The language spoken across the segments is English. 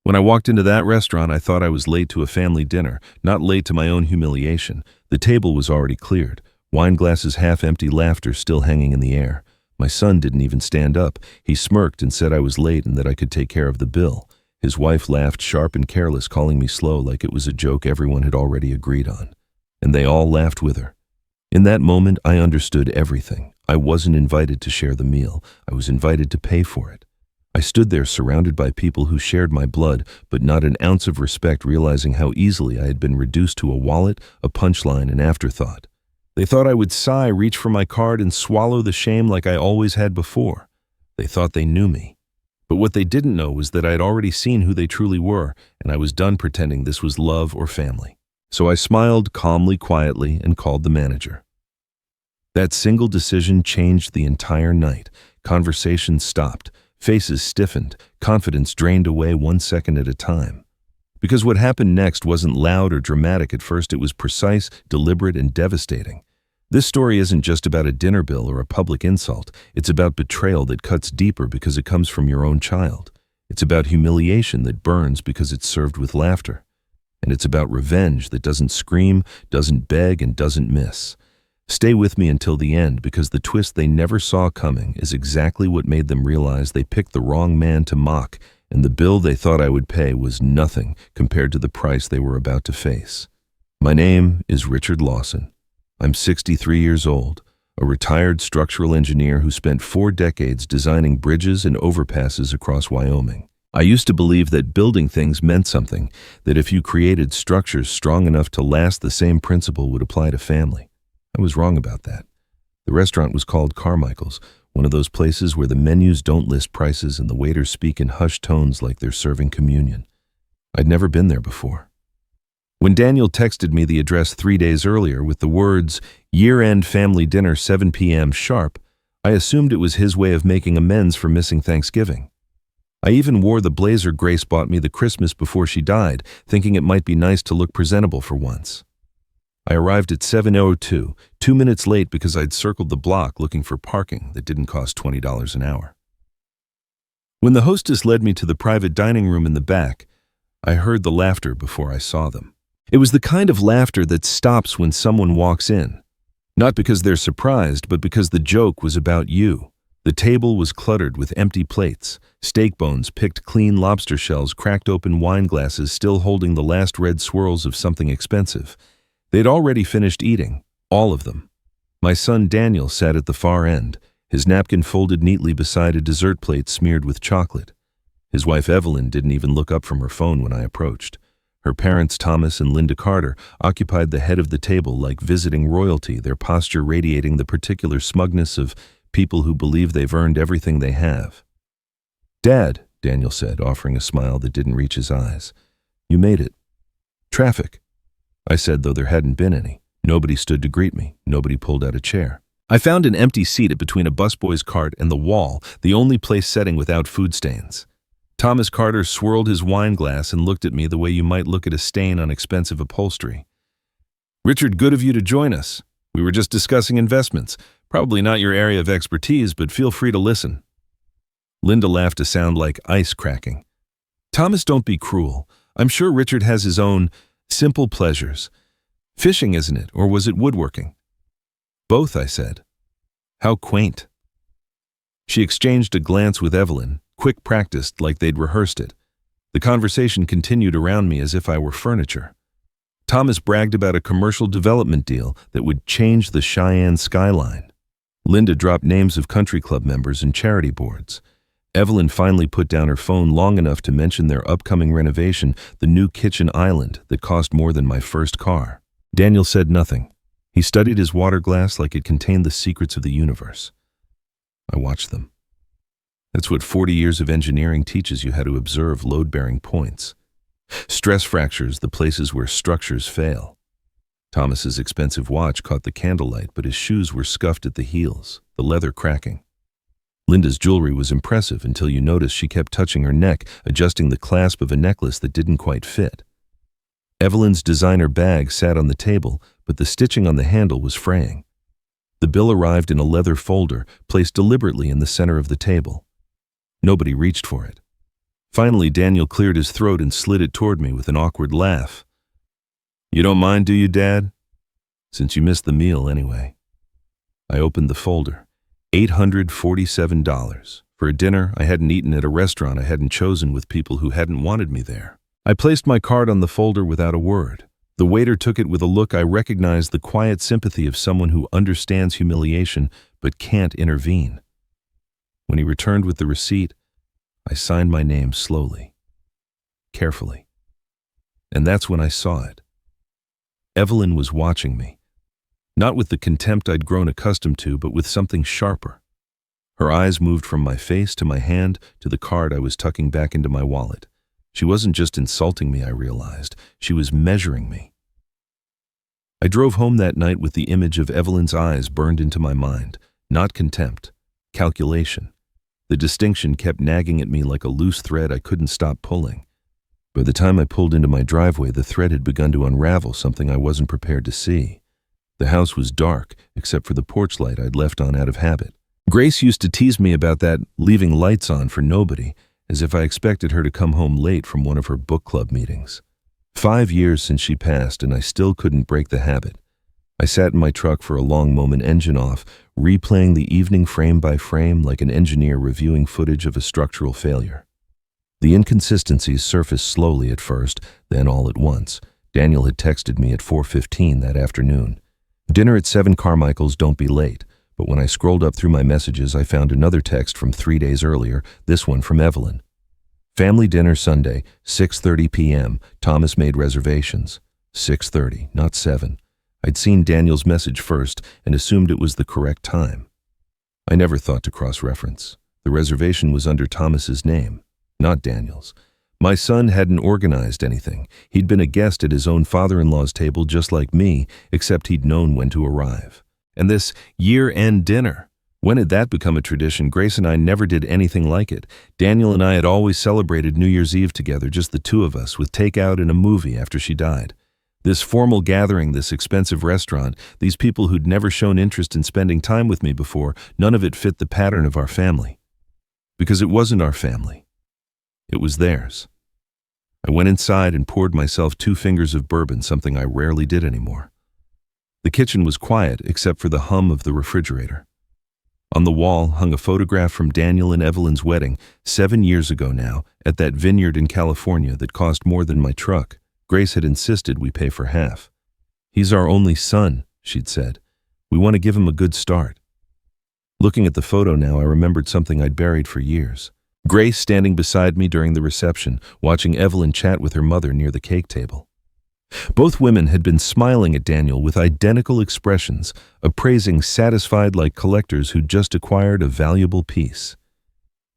When I walked into that restaurant, I thought I was late to a family dinner, not late to my own humiliation. The table was already cleared, wine glasses half empty, laughter still hanging in the air. My son didn't even stand up. He smirked and said I was late and that I could take care of the bill. His wife laughed, sharp and careless, calling me slow like it was a joke everyone had already agreed on. And they all laughed with her. In that moment, I understood everything. I wasn't invited to share the meal. I was invited to pay for it. I stood there surrounded by people who shared my blood, but not an ounce of respect, realizing how easily I had been reduced to a wallet, a punchline, an afterthought. They thought I would sigh, reach for my card, and swallow the shame like I always had before. They thought they knew me. But what they didn't know was that I had already seen who they truly were, and I was done pretending this was love or family. So I smiled calmly, quietly, and called the manager. That single decision changed the entire night. Conversations stopped. Faces stiffened, confidence drained away 1 second at a time. Because what happened next wasn't loud or dramatic at first, it was precise, deliberate, and devastating. This story isn't just about a dinner bill or a public insult. It's about betrayal that cuts deeper because it comes from your own child. It's about humiliation that burns because it's served with laughter. And it's about revenge that doesn't scream, doesn't beg, and doesn't miss. Stay with me until the end, because the twist they never saw coming is exactly what made them realize they picked the wrong man to mock, and the bill they thought I would pay was nothing compared to the price they were about to face. My name is Richard Lawson. I'm 63 years old, a retired structural engineer who spent 4 decades designing bridges and overpasses across Wyoming. I used to believe that building things meant something, that if you created structures strong enough to last, the same principle would apply to family. I was wrong about that. The restaurant was called Carmichael's, one of those places where the menus don't list prices and the waiters speak in hushed tones like they're serving communion. I'd never been there before. When Daniel texted me the address 3 days earlier with the words, "Year-end family dinner 7 p.m. sharp," I assumed it was his way of making amends for missing Thanksgiving. I even wore the blazer Grace bought me the Christmas before she died, thinking it might be nice to look presentable for once. I arrived at 7:02, 2 minutes late because I'd circled the block looking for parking that didn't cost $20 an hour. When the hostess led me to the private dining room in the back, I heard the laughter before I saw them. It was the kind of laughter that stops when someone walks in. Not because they're surprised, but because the joke was about you. The table was cluttered with empty plates, steak bones, picked clean lobster shells, cracked open wine glasses still holding the last red swirls of something expensive. They'd already finished eating, all of them. My son Daniel sat at the far end, his napkin folded neatly beside a dessert plate smeared with chocolate. His wife Evelyn didn't even look up from her phone when I approached. Her parents, Thomas and Linda Carter, occupied the head of the table like visiting royalty, their posture radiating the particular smugness of people who believe they've earned everything they have. "Dad," Daniel said, offering a smile that didn't reach his eyes. "You made it." "Traffic," I said, though there hadn't been any. Nobody stood to greet me. Nobody pulled out a chair. I found an empty seat between a busboy's cart and the wall, the only place setting without food stains. Thomas Carter swirled his wine glass and looked at me the way you might look at a stain on expensive upholstery. "Richard, good of you to join us. We were just discussing investments. Probably not your area of expertise, but feel free to listen." Linda laughed, a sound like ice cracking. "Thomas, don't be cruel. I'm sure Richard has his own simple pleasures. Fishing, isn't it? Or was it woodworking?" "Both," I said. "How quaint." She exchanged a glance with Evelyn, quick practiced like they'd rehearsed it. The conversation continued around me as if I were furniture. Thomas bragged about a commercial development deal that would change the Cheyenne skyline. Linda dropped names of country club members and charity boards. Evelyn finally put down her phone long enough to mention their upcoming renovation, the new kitchen island that cost more than my first car. Daniel said nothing. He studied his water glass like it contained the secrets of the universe. I watched them. That's what 40 years of engineering teaches you, how to observe load-bearing points. Stress fractures, the places where structures fail. Thomas's expensive watch caught the candlelight, but his shoes were scuffed at the heels, the leather cracking. Linda's jewelry was impressive until you noticed she kept touching her neck, adjusting the clasp of a necklace that didn't quite fit. Evelyn's designer bag sat on the table, but the stitching on the handle was fraying. The bill arrived in a leather folder, placed deliberately in the center of the table. Nobody reached for it. Finally, Daniel cleared his throat and slid it toward me with an awkward laugh. "You don't mind, do you, Dad? Since you missed the meal anyway." I opened the folder. $847 for a dinner I hadn't eaten at a restaurant I hadn't chosen with people who hadn't wanted me there. I placed my card on the folder without a word. The waiter took it with a look I recognized, the quiet sympathy of someone who understands humiliation but can't intervene. When he returned with the receipt, I signed my name slowly, carefully. And that's when I saw it. Evelyn was watching me, not with the contempt I'd grown accustomed to, but with something sharper. Her eyes moved from my face to my hand to the card I was tucking back into my wallet. She wasn't just insulting me, I realized. She was measuring me. I drove home that night with the image of Evelyn's eyes burned into my mind. Not contempt, calculation. The distinction kept nagging at me like a loose thread I couldn't stop pulling. By the time I pulled into my driveway, the thread had begun to unravel, something I wasn't prepared to see. The house was dark, except for the porch light I'd left on out of habit. Grace used to tease me about that, leaving lights on for nobody, as if I expected her to come home late from one of her book club meetings. 5 years since she passed, and I still couldn't break the habit. I sat in my truck for a long moment, engine off, replaying the evening frame by frame like an engineer reviewing footage of a structural failure. The inconsistencies surfaced slowly at first, then all at once. Daniel had texted me at 4:15 that afternoon. "Dinner at 7 Carmichael's, don't be late." But when I scrolled up through my messages, I found another text from 3 days earlier, this one from Evelyn. "Family dinner Sunday, 6:30 p.m. Thomas made reservations." 6:30, not 7. I'd seen Daniel's message first and assumed it was the correct time. I never thought to cross-reference. The reservation was under Thomas's name, not Daniel's. My son hadn't organized anything. He'd been a guest at his own father-in-law's table just like me, except he'd known when to arrive. And this year-end dinner, when had that become a tradition? Grace and I never did anything like it. Daniel and I had always celebrated New Year's Eve together, just the two of us, with takeout and a movie after she died. This formal gathering, this expensive restaurant, these people who'd never shown interest in spending time with me before, none of it fit the pattern of our family. Because it wasn't our family. It was theirs. I went inside and poured myself 2 fingers of bourbon, something I rarely did anymore. The kitchen was quiet except for the hum of the refrigerator. On the wall hung a photograph from Daniel and Evelyn's wedding, 7 years ago now, at that vineyard in California that cost more than my truck. Grace had insisted we pay for half. "He's our only son," she'd said. "We want to give him a good start." Looking at the photo now, I remembered something I'd buried for years. Grace standing beside me during the reception, watching Evelyn chat with her mother near the cake table. Both women had been smiling at Daniel with identical expressions, appraising satisfied like collectors who'd just acquired a valuable piece.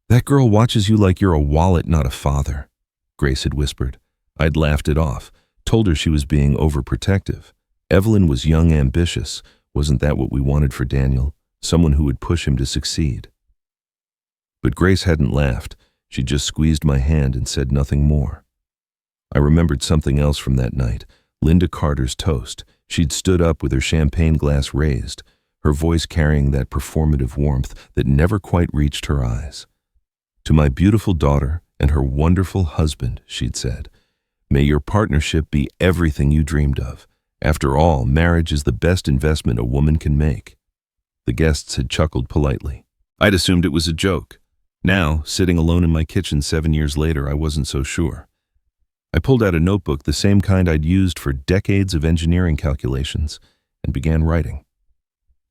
"That girl watches you like you're a wallet, not a father," Grace had whispered. I'd laughed it off, told her she was being overprotective. Evelyn was young, ambitious. Wasn't that what we wanted for Daniel? Someone who would push him to succeed. But Grace hadn't laughed. She just squeezed my hand and said nothing more. I remembered something else from that night. Linda Carter's toast. She'd stood up with her champagne glass raised, her voice carrying that performative warmth that never quite reached her eyes. "To my beautiful daughter and her wonderful husband," she'd said, "may your partnership be everything you dreamed of. After all, marriage is the best investment a woman can make." The guests had chuckled politely. I'd assumed it was a joke. Now, sitting alone in my kitchen 7 years later, I wasn't so sure. I pulled out a notebook, the same kind I'd used for decades of engineering calculations, and began writing.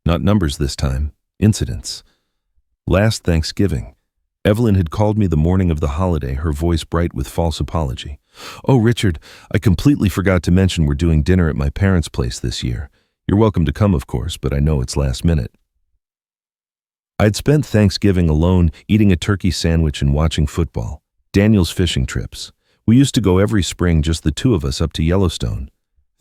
Not numbers this time, incidents. Last Thanksgiving, Evelyn had called me the morning of the holiday, her voice bright with false apology. "Oh, Richard, I completely forgot to mention we're doing dinner at my parents' place this year. You're welcome to come, of course, but I know it's last minute." I'd spent Thanksgiving alone, eating a turkey sandwich and watching football. Daniel's fishing trips. We used to go every spring, just the two of us, up to Yellowstone.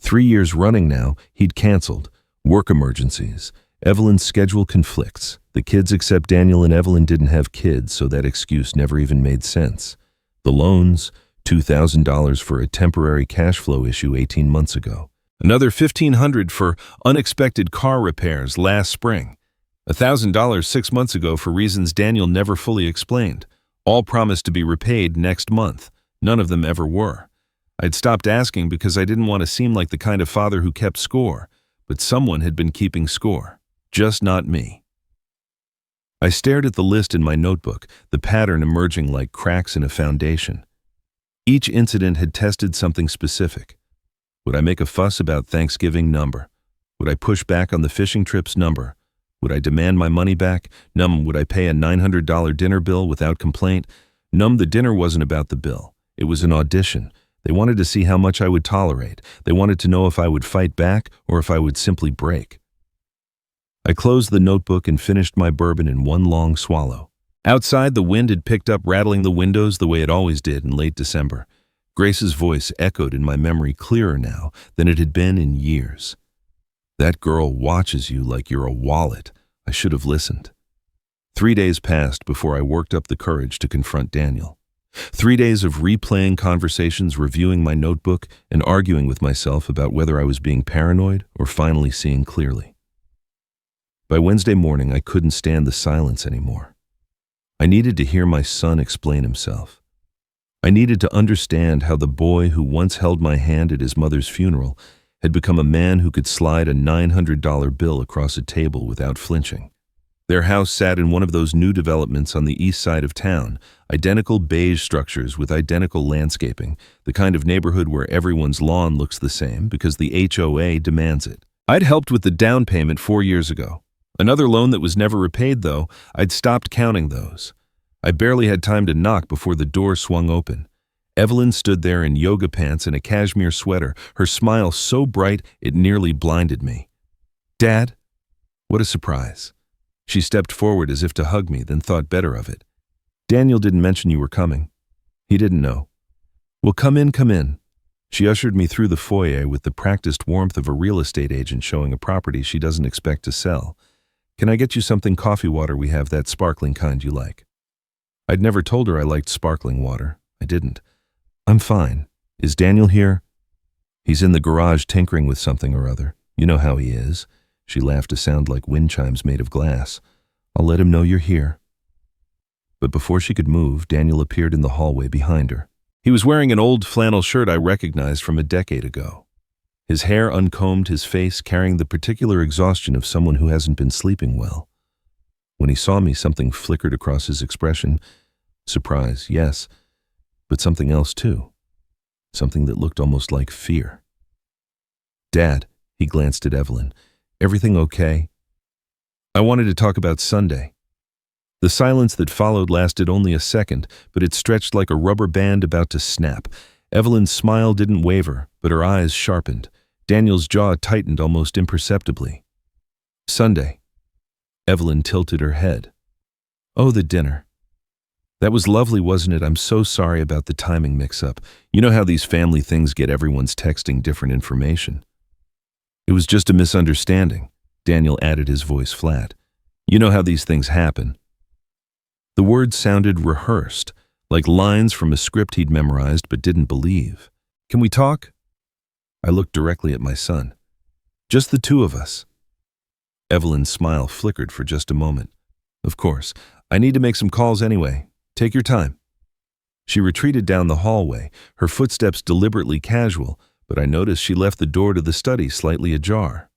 3 years running now, he'd canceled. Work emergencies. Evelyn's schedule conflicts. The kids except Daniel and Evelyn didn't have kids, so that excuse never even made sense. The loans, $2,000 for a temporary cash flow issue 18 months ago. Another $1,500 for unexpected car repairs last spring. $1,000 6 months ago for reasons Daniel never fully explained. All promised to be repaid next month. None of them ever were. I'd stopped asking because I didn't want to seem like the kind of father who kept score, but someone had been keeping score. Just not me. I stared at the list in my notebook, the pattern emerging like cracks in a foundation. Each incident had tested something specific. Would I make a fuss about Thanksgiving? Number. Would I push back on the fishing trips? Number. Would I demand my money back? Would I pay a $900 dinner bill without complaint? The dinner wasn't about the bill. It was an audition. They wanted to see how much I would tolerate. They wanted to know if I would fight back or if I would simply break. I closed the notebook and finished my bourbon in one long swallow. Outside, the wind had picked up, rattling the windows the way it always did in late December. Grace's voice echoed in my memory clearer now than it had been in years. That girl watches you like you're a wallet. I should have listened. 3 days passed before I worked up the courage to confront Daniel. 3 days of replaying conversations, reviewing my notebook, and arguing with myself about whether I was being paranoid or finally seeing clearly. By Wednesday morning, I couldn't stand the silence anymore. I needed to hear my son explain himself. I needed to understand how the boy who once held my hand at his mother's funeral had become a man who could slide a $900 bill across a table without flinching. Their house sat in one of those new developments on the east side of town, identical beige structures with identical landscaping, the kind of neighborhood where everyone's lawn looks the same because the HOA demands it. I'd helped with the down payment 4 years ago. Another loan that was never repaid, though. I'd stopped counting those. I barely had time to knock before the door swung open. Evelyn stood there in yoga pants and a cashmere sweater, her smile so bright it nearly blinded me. "Dad?" What a surprise. She stepped forward as if to hug me, then thought better of it. "Daniel didn't mention you were coming. He didn't know." "Well, come in, come in." She ushered me through the foyer with the practiced warmth of a real estate agent showing a property she doesn't expect to sell. "Can I get you something? Coffee water? We have that sparkling kind you like." I'd never told her I liked sparkling water. I didn't. "I'm fine. Is Daniel here?" "He's in the garage tinkering with something or other. You know how he is." She laughed to sound like wind chimes made of glass. "I'll let him know you're here." But before she could move, Daniel appeared in the hallway behind her. He was wearing an old flannel shirt I recognized from a decade ago. His hair uncombed, his face carrying the particular exhaustion of someone who hasn't been sleeping well. When he saw me, something flickered across his expression. Surprise, yes, but something else too. Something that looked almost like fear. "Dad," he glanced at Evelyn. "Everything okay?" "I wanted to talk about Sunday." The silence that followed lasted only a second, but it stretched like a rubber band about to snap. Evelyn's smile didn't waver, but her eyes sharpened. Daniel's jaw tightened almost imperceptibly. "Sunday." Evelyn tilted her head. "Oh, the dinner. That was lovely, wasn't it? I'm so sorry about the timing mix-up. You know how these family things get, everyone's texting different information." "It was just a misunderstanding," Daniel added, his voice flat. "You know how these things happen." The words sounded rehearsed, like lines from a script he'd memorized but didn't believe. "Can we talk?" I looked directly at my son. "Just the two of us." Evelyn's smile flickered for just a moment. "Of course. I need to make some calls anyway. Take your time." She retreated down the hallway, her footsteps deliberately casual, but I noticed she left the door to the study slightly ajar.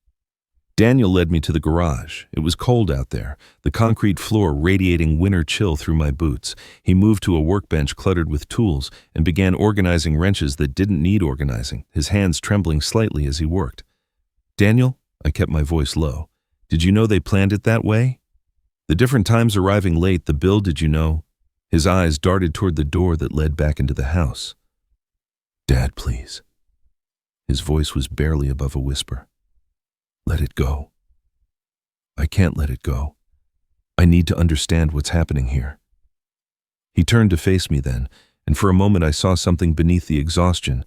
Daniel led me to the garage. It was cold out there, the concrete floor radiating winter chill through my boots. He moved to a workbench cluttered with tools and began organizing wrenches that didn't need organizing, his hands trembling slightly as he worked. "Daniel," I kept my voice low, "did you know they planned it that way? The different times arriving late, the bill, did you know?" His eyes darted toward the door that led back into the house. "Dad, please." His voice was barely above a whisper. "Let it go. I can't let it go. I need to understand what's happening here." He turned to face me then, and for a moment I saw something beneath the exhaustion,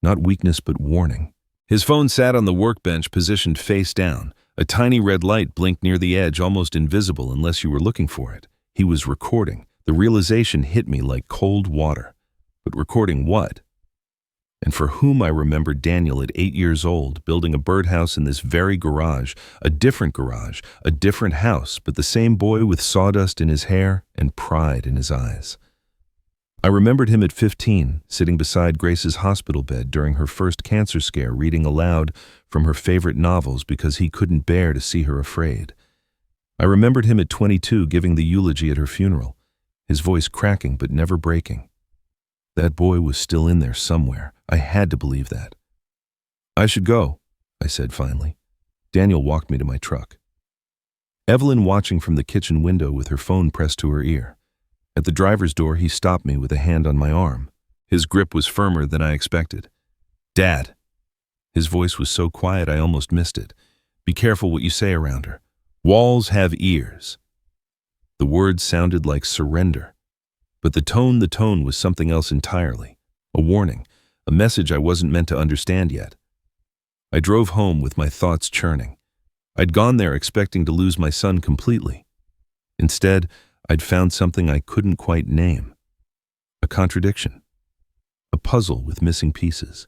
not weakness but warning. His phone sat on the workbench, positioned face down. A tiny red light blinked near the edge, almost invisible unless you were looking for it. He was recording. The realization hit me like cold water. But recording what? And for whom? I remembered Daniel at 8 years old, building a birdhouse in this very garage, a different house, but the same boy with sawdust in his hair and pride in his eyes. I remembered him at 15, sitting beside Grace's hospital bed during her first cancer scare, reading aloud from her favorite novels because he couldn't bear to see her afraid. I remembered him at 22, giving the eulogy at her funeral, his voice cracking but never breaking. That boy was still in there somewhere. I had to believe that. "I should go," I said finally. Daniel walked me to my truck. Evelyn watching from the kitchen window with her phone pressed to her ear. At the driver's door, he stopped me with a hand on my arm. His grip was firmer than I expected. "Dad." His voice was so quiet I almost missed it. "Be careful what you say around her. Walls have ears." The words sounded like surrender. But the tone was something else entirely. A warning, a message I wasn't meant to understand yet. I drove home with my thoughts churning. I'd gone there expecting to lose my son completely. Instead, I'd found something I couldn't quite name. A contradiction. A puzzle with missing pieces.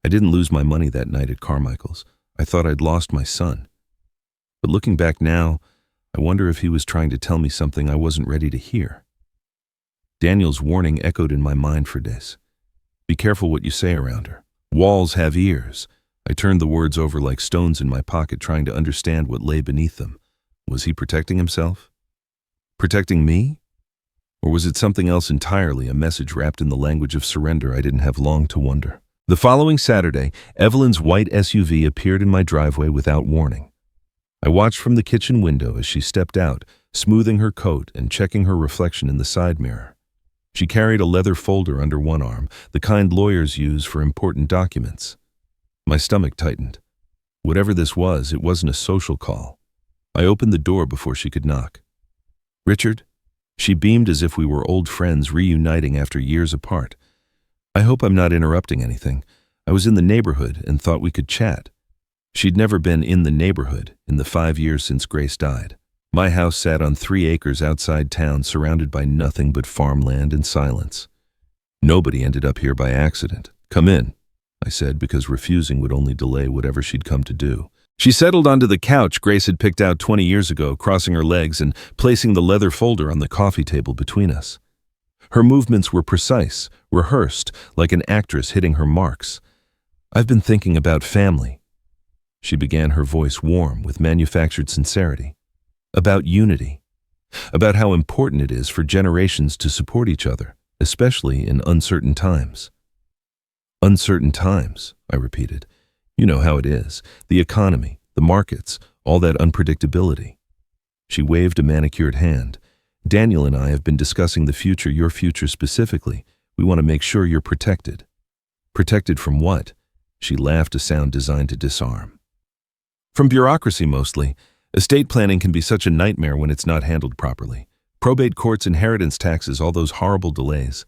I didn't lose my money that night at Carmichael's. I thought I'd lost my son. But looking back now, I wonder if he was trying to tell me something I wasn't ready to hear. Daniel's warning echoed in my mind for days. Be careful what you say around her. Walls have ears. I turned the words over like stones in my pocket, trying to understand what lay beneath them. Was he protecting himself? Protecting me? Or was it something else entirely, a message wrapped in the language of surrender? I didn't have long to wonder. The following Saturday, Evelyn's white SUV appeared in my driveway without warning. I watched from the kitchen window as she stepped out, smoothing her coat and checking her reflection in the side mirror. She carried a leather folder under one arm, the kind lawyers use for important documents. My stomach tightened. Whatever this was, it wasn't a social call. I opened the door before she could knock. "Richard?" She beamed as if we were old friends reuniting after years apart. "I hope I'm not interrupting anything. I was in the neighborhood and thought we could chat." She'd never been in the neighborhood in the 5 years since Grace died. My house sat on 3 acres outside town, surrounded by nothing but farmland and silence. Nobody ended up here by accident. "Come in," I said, because refusing would only delay whatever she'd come to do. She settled onto the couch Grace had picked out 20 years ago, crossing her legs and placing the leather folder on the coffee table between us. Her movements were precise, rehearsed, like an actress hitting her marks. "I've been thinking about family." She began, her voice warm with manufactured sincerity. "About unity. About how important it is for generations to support each other, especially in uncertain times." "Uncertain times," I repeated. "You know how it is. The economy, the markets, all that unpredictability." She waved a manicured hand. "Daniel and I have been discussing the future, your future specifically. We want to make sure you're protected." "Protected from what?" She laughed, a sound designed to disarm. "From bureaucracy mostly. Estate planning can be such a nightmare when it's not handled properly. Probate courts, inheritance taxes, all those horrible delays."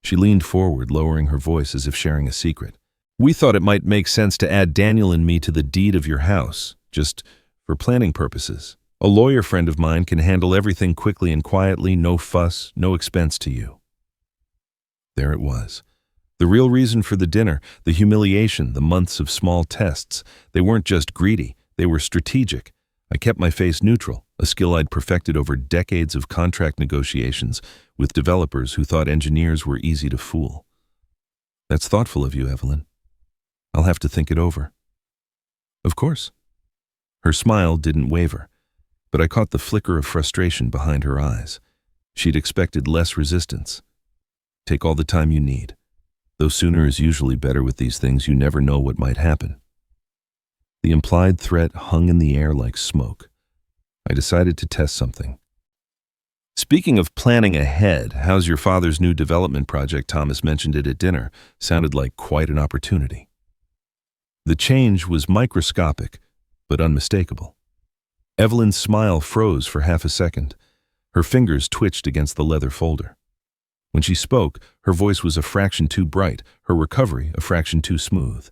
She leaned forward, lowering her voice as if sharing a secret. "We thought it might make sense to add Daniel and me to the deed of your house, just for planning purposes. A lawyer friend of mine can handle everything quickly and quietly, no fuss, no expense to you." There it was. The real reason for the dinner, the humiliation, the months of small tests. They weren't just greedy, they were strategic. I kept my face neutral, a skill I'd perfected over decades of contract negotiations with developers who thought engineers were easy to fool. "That's thoughtful of you, Evelyn. I'll have to think it over." "Of course." Her smile didn't waver, but I caught the flicker of frustration behind her eyes. She'd expected less resistance. "Take all the time you need. Though sooner is usually better with these things, you never know what might happen." The implied threat hung in the air like smoke. I decided to test something. "Speaking of planning ahead, how's your father's new development project? Thomas mentioned it at dinner. Sounded like quite an opportunity." The change was microscopic, but unmistakable. Evelyn's smile froze for half a second. Her fingers twitched against the leather folder. When she spoke, her voice was a fraction too bright, her recovery a fraction too smooth.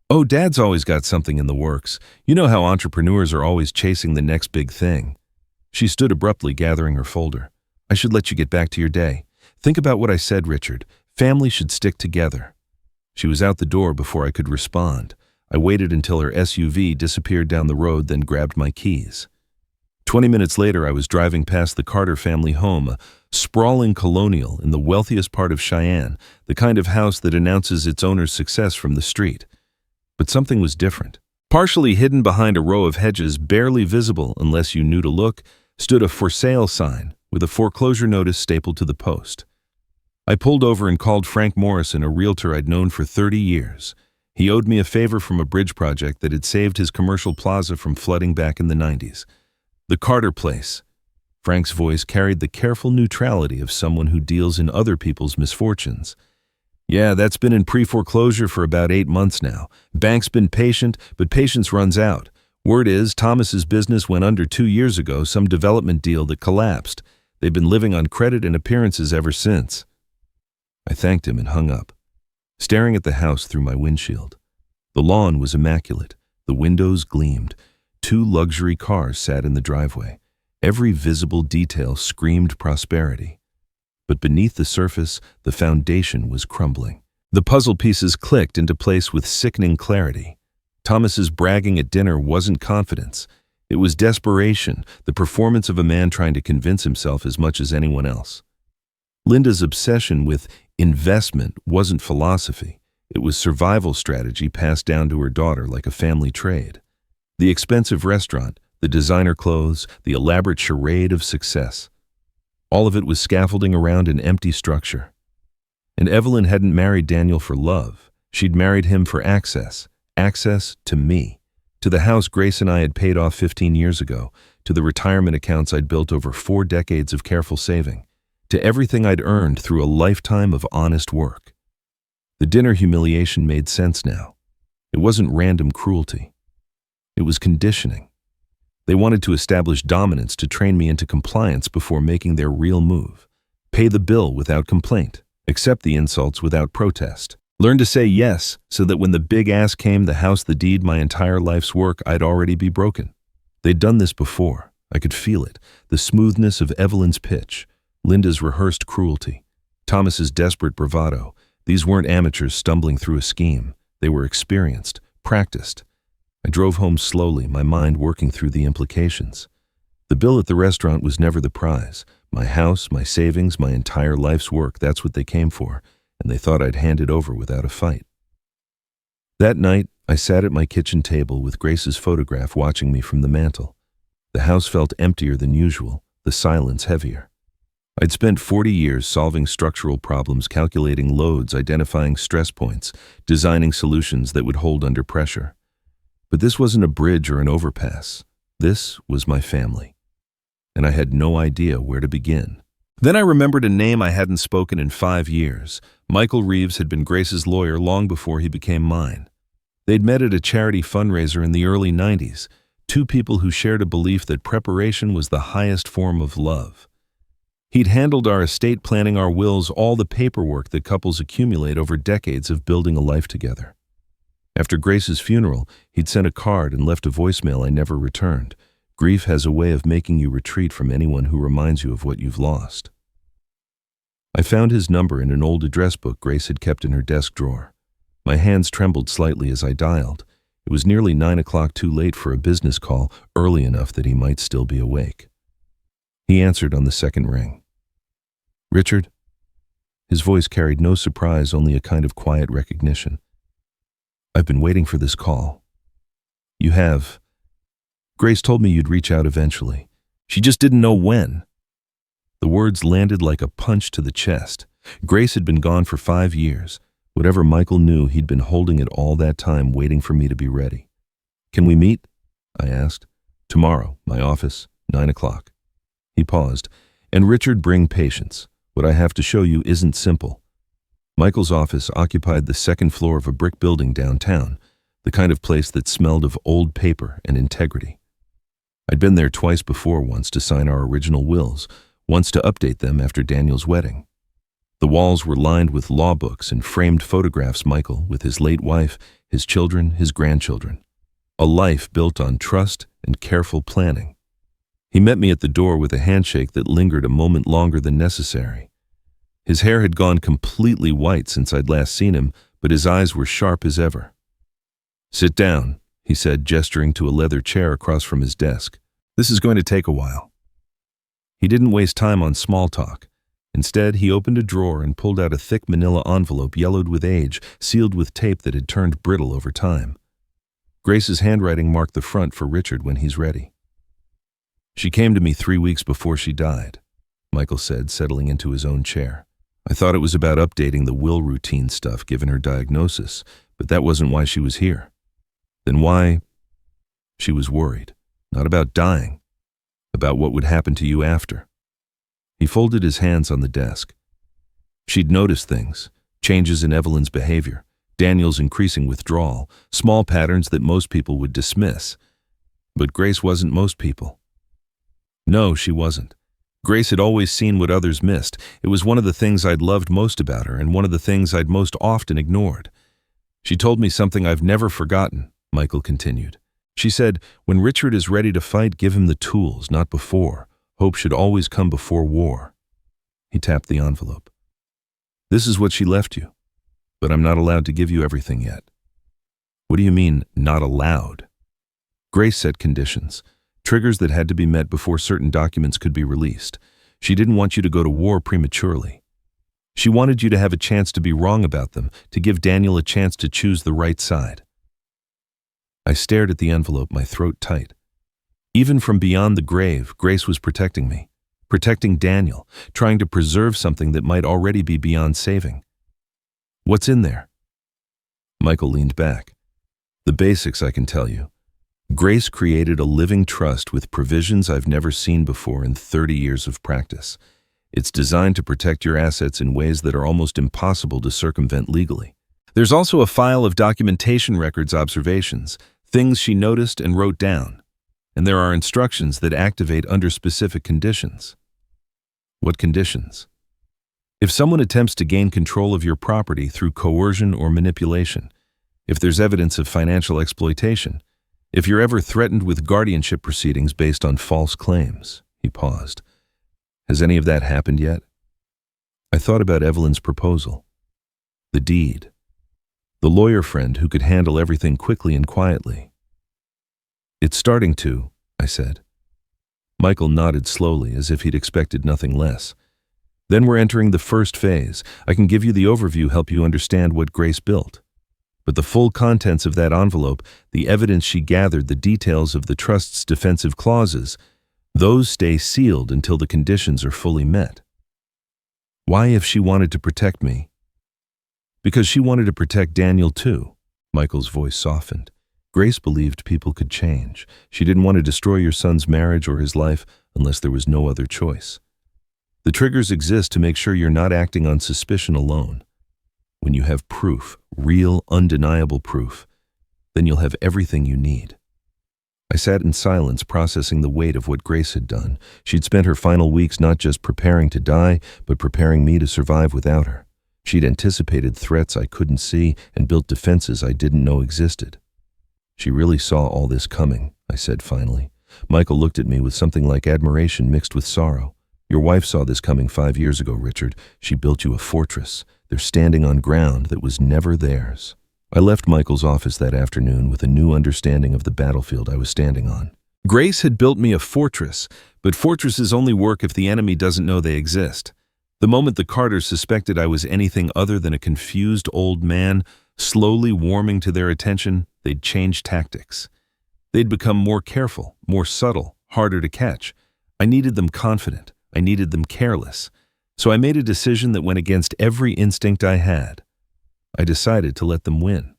"Oh, Dad's always got something in the works. You know how entrepreneurs are always chasing the next big thing." She stood abruptly, gathering her folder. "I should let you get back to your day. Think about what I said, Richard. Family should stick together." She was out the door before I could respond. I waited until her SUV disappeared down the road, then grabbed my keys. 20 minutes later, I was driving past the Carter family home, a sprawling colonial in the wealthiest part of Cheyenne, the kind of house that announces its owner's success from the street. But something was different. Partially hidden behind a row of hedges, barely visible unless you knew to look, stood a for sale sign with a foreclosure notice stapled to the post. I pulled over and called Frank Morrison, a realtor I'd known for 30 years. He owed me a favor from a bridge project that had saved his commercial plaza from flooding back in the 90s. The Carter place. Frank's voice carried the careful neutrality of someone who deals in other people's misfortunes. Yeah, that's been in pre-foreclosure for about 8 months now. Bank's been patient, but patience runs out. Word is, Thomas's business went under 2 years ago, some development deal that collapsed. They've been living on credit and appearances ever since. I thanked him and hung up, staring at the house through my windshield. The lawn was immaculate. The windows gleamed. 2 luxury cars sat in the driveway. Every visible detail screamed prosperity. But beneath the surface, the foundation was crumbling. The puzzle pieces clicked into place with sickening clarity. Thomas's bragging at dinner wasn't confidence. It was desperation, the performance of a man trying to convince himself as much as anyone else. Linda's obsession with investment wasn't philosophy. It was survival strategy passed down to her daughter like a family trade. The expensive restaurant, the designer clothes, the elaborate charade of success. All of it was scaffolding around an empty structure. And Evelyn hadn't married Daniel for love. She'd married him for access to me, to the house Grace and I had paid off 15 years ago, to the retirement accounts I'd built over 4 decades of careful saving, to everything I'd earned through a lifetime of honest work. The dinner humiliation made sense now. It wasn't random cruelty. It was conditioning. They wanted to establish dominance to train me into compliance before making their real move. Pay the bill without complaint. Accept the insults without protest. Learn to say yes so that when the big ass came, the house, the deed, my entire life's work, I'd already be broken. They'd done this before. I could feel it. The smoothness of Evelyn's pitch. Linda's rehearsed cruelty. Thomas's desperate bravado. These weren't amateurs stumbling through a scheme. They were experienced, practiced. I drove home slowly, my mind working through the implications. The bill at the restaurant was never the prize. My house, my savings, my entire life's work, that's what they came for, and they thought I'd hand it over without a fight. That night, I sat at my kitchen table with Grace's photograph watching me from the mantel. The house felt emptier than usual, the silence heavier. I'd spent 40 years solving structural problems, calculating loads, identifying stress points, designing solutions that would hold under pressure. But this wasn't a bridge or an overpass. This was my family. And I had no idea where to begin. Then I remembered a name I hadn't spoken in 5 years. Michael Reeves had been Grace's lawyer long before he became mine. They'd met at a charity fundraiser in the early 90s, 2 people who shared a belief that preparation was the highest form of love. He'd handled our estate planning, our wills, all the paperwork that couples accumulate over decades of building a life together. After Grace's funeral, he'd sent a card and left a voicemail I never returned. Grief has a way of making you retreat from anyone who reminds you of what you've lost. I found his number in an old address book Grace had kept in her desk drawer. My hands trembled slightly as I dialed. It was nearly 9 o'clock, too late for a business call, early enough that he might still be awake. He answered on the second ring. "Richard?" His voice carried no surprise, only a kind of quiet recognition. "I've been waiting for this call." "You have. Grace told me you'd reach out eventually. She just didn't know when." The words landed like a punch to the chest. Grace had been gone for 5 years. Whatever Michael knew, he'd been holding it all that time, waiting for me to be ready. "Can we meet?" I asked. "Tomorrow, my office, 9 o'clock. He paused. "And Richard, bring patience. What I have to show you isn't simple." Michael's office occupied the 2nd floor of a brick building downtown, the kind of place that smelled of old paper and integrity. I'd been there twice before, once to sign our original wills, once to update them after Daniel's wedding. The walls were lined with law books and framed photographs Michael with his late wife, his children, his grandchildren. A life built on trust and careful planning. He met me at the door with a handshake that lingered a moment longer than necessary. His hair had gone completely white since I'd last seen him, but his eyes were sharp as ever. "Sit down," he said, gesturing to a leather chair across from his desk. This is going to take a while. He didn't waste time on small talk. Instead, he opened a drawer and pulled out a thick manila envelope yellowed with age, sealed with tape that had turned brittle over time. Grace's handwriting marked the front for Richard when he's ready. "She came to me 3 weeks before she died," Michael said, settling into his own chair. "I thought it was about updating the will routine stuff given her diagnosis, but that wasn't why she was here. Then why?" "She was worried. Not about dying. About what would happen to you after." He folded his hands on the desk. She'd noticed things, changes in Evelyn's behavior, Daniel's increasing withdrawal, small patterns that most people would dismiss. But Grace wasn't most people. No, she wasn't. Grace had always seen what others missed. It was one of the things I'd loved most about her and one of the things I'd most often ignored. "She told me something I've never forgotten," Michael continued. "She said, when Richard is ready to fight, give him the tools, not before. Hope should always come before war." He tapped the envelope. "This is what she left you, but I'm not allowed to give you everything yet." "What do you mean, not allowed?" Grace set conditions, triggers that had to be met before certain documents could be released. She didn't want you to go to war prematurely. She wanted you to have a chance to be wrong about them, to give Daniel a chance to choose the right side. I stared at the envelope, my throat tight. Even from beyond the grave, Grace was protecting me, protecting Daniel, trying to preserve something that might already be beyond saving. "What's in there?" Michael leaned back. "The basics, I can tell you. Grace created a living trust with provisions I've never seen before in 30 years of practice. It's designed to protect your assets in ways that are almost impossible to circumvent legally. There's also a file of documentation records, observations, things she noticed and wrote down. And there are instructions that activate under specific conditions." "What conditions?" "If someone attempts to gain control of your property through coercion or manipulation, if there's evidence of financial exploitation, if you're ever threatened with guardianship proceedings based on false claims." He paused. "Has any of that happened yet?" I thought about Evelyn's proposal. The deed. The lawyer friend who could handle everything quickly and quietly. "It's starting to," I said. Michael nodded slowly, as if he'd expected nothing less. "Then we're entering the first phase. I can give you the overview, help you understand what Grace built. But the full contents of that envelope, the evidence she gathered, the details of the trust's defensive clauses, those stay sealed until the conditions are fully met." "Why, if she wanted to protect me?" "Because she wanted to protect Daniel too." Michael's voice softened. "Grace believed people could change. She didn't want to destroy your son's marriage or his life unless there was no other choice. The triggers exist to make sure you're not acting on suspicion alone. When you have proof, real, undeniable proof, then you'll have everything you need." I sat in silence, processing the weight of what Grace had done. She'd spent her final weeks not just preparing to die, but preparing me to survive without her. She'd anticipated threats I couldn't see and built defenses I didn't know existed. "She really saw all this coming," I said finally. Michael looked at me with something like admiration mixed with sorrow. "Your wife saw this coming 5 years ago, Richard. She built you a fortress. They're standing on ground that was never theirs." I left Michael's office that afternoon with a new understanding of the battlefield I was standing on. Grace had built me a fortress, but fortresses only work if the enemy doesn't know they exist. The moment the Carters suspected I was anything other than a confused old man, slowly warming to their attention, they'd change tactics. They'd become more careful, more subtle, harder to catch. I needed them confident. I needed them careless. So I made a decision that went against every instinct I had. I decided to let them win.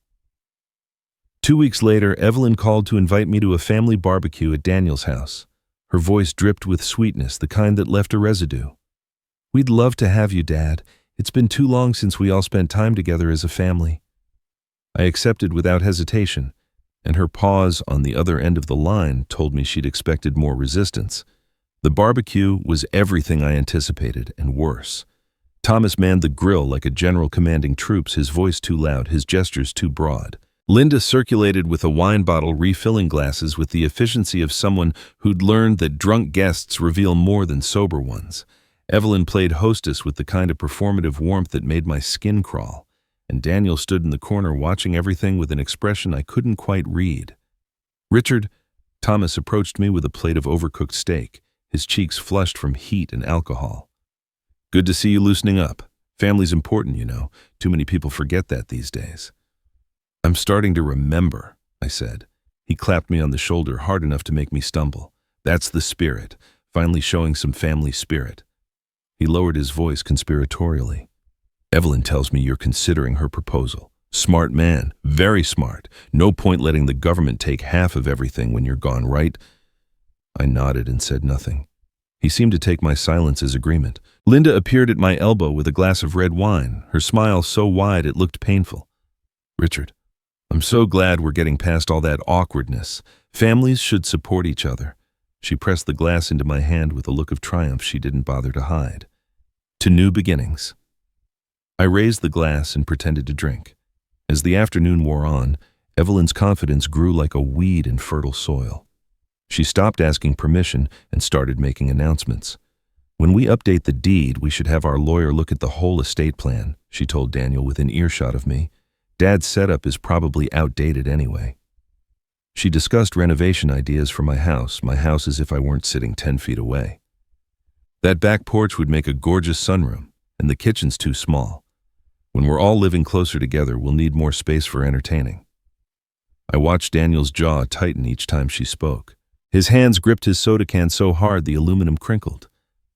2 weeks later, Evelyn called to invite me to a family barbecue at Daniel's house. Her voice dripped with sweetness, the kind that left a residue. "We'd love to have you, Dad. It's been too long since we all spent time together as a family." I accepted without hesitation, and her pause on the other end of the line told me she'd expected more resistance. The barbecue was everything I anticipated, and worse. Thomas manned the grill like a general commanding troops, his voice too loud, his gestures too broad. Linda circulated with a wine bottle, refilling glasses with the efficiency of someone who'd learned that drunk guests reveal more than sober ones. Evelyn played hostess with the kind of performative warmth that made my skin crawl, and Daniel stood in the corner watching everything with an expression I couldn't quite read. "Richard, Thomas approached me with a plate of overcooked steak, his cheeks flushed from heat and alcohol. Good to see you loosening up. Family's important, you know. Too many people forget that these days. I'm starting to remember, I said. He clapped me on the shoulder hard enough to make me stumble. That's the spirit, finally showing some family spirit. He lowered his voice conspiratorially. Evelyn tells me you're considering her proposal. Smart man, very smart. No point letting the government take half of everything when you're gone, right? I nodded and said nothing. He seemed to take my silence as agreement. Linda appeared at my elbow with a glass of red wine, her smile so wide it looked painful. Richard, I'm so glad we're getting past all that awkwardness. Families should support each other. She pressed the glass into my hand with a look of triumph she didn't bother to hide. To new beginnings. I raised the glass and pretended to drink. As the afternoon wore on, Evelyn's confidence grew like a weed in fertile soil. She stopped asking permission and started making announcements. When we update the deed, we should have our lawyer look at the whole estate plan, she told Daniel within earshot of me. Dad's setup is probably outdated anyway. She discussed renovation ideas for my house as if I weren't sitting 10 feet away. That back porch would make a gorgeous sunroom, and the kitchen's too small. When we're all living closer together, we'll need more space for entertaining. I watched Daniel's jaw tighten each time she spoke. His hands gripped his soda can so hard the aluminum crinkled,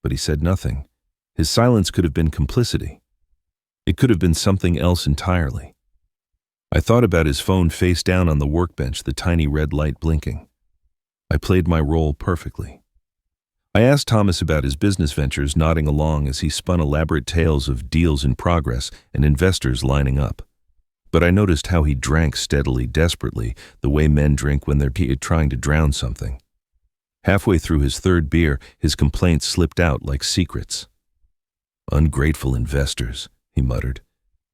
but he said nothing. His silence could have been complicity. It could have been something else entirely. I thought about his phone face down on the workbench, the tiny red light blinking. I played my role perfectly. I asked Thomas about his business ventures, nodding along as he spun elaborate tales of deals in progress and investors lining up. But I noticed how he drank steadily, desperately, the way men drink when they're trying to drown something. Halfway through his third beer, his complaints slipped out like secrets. Ungrateful investors, he muttered.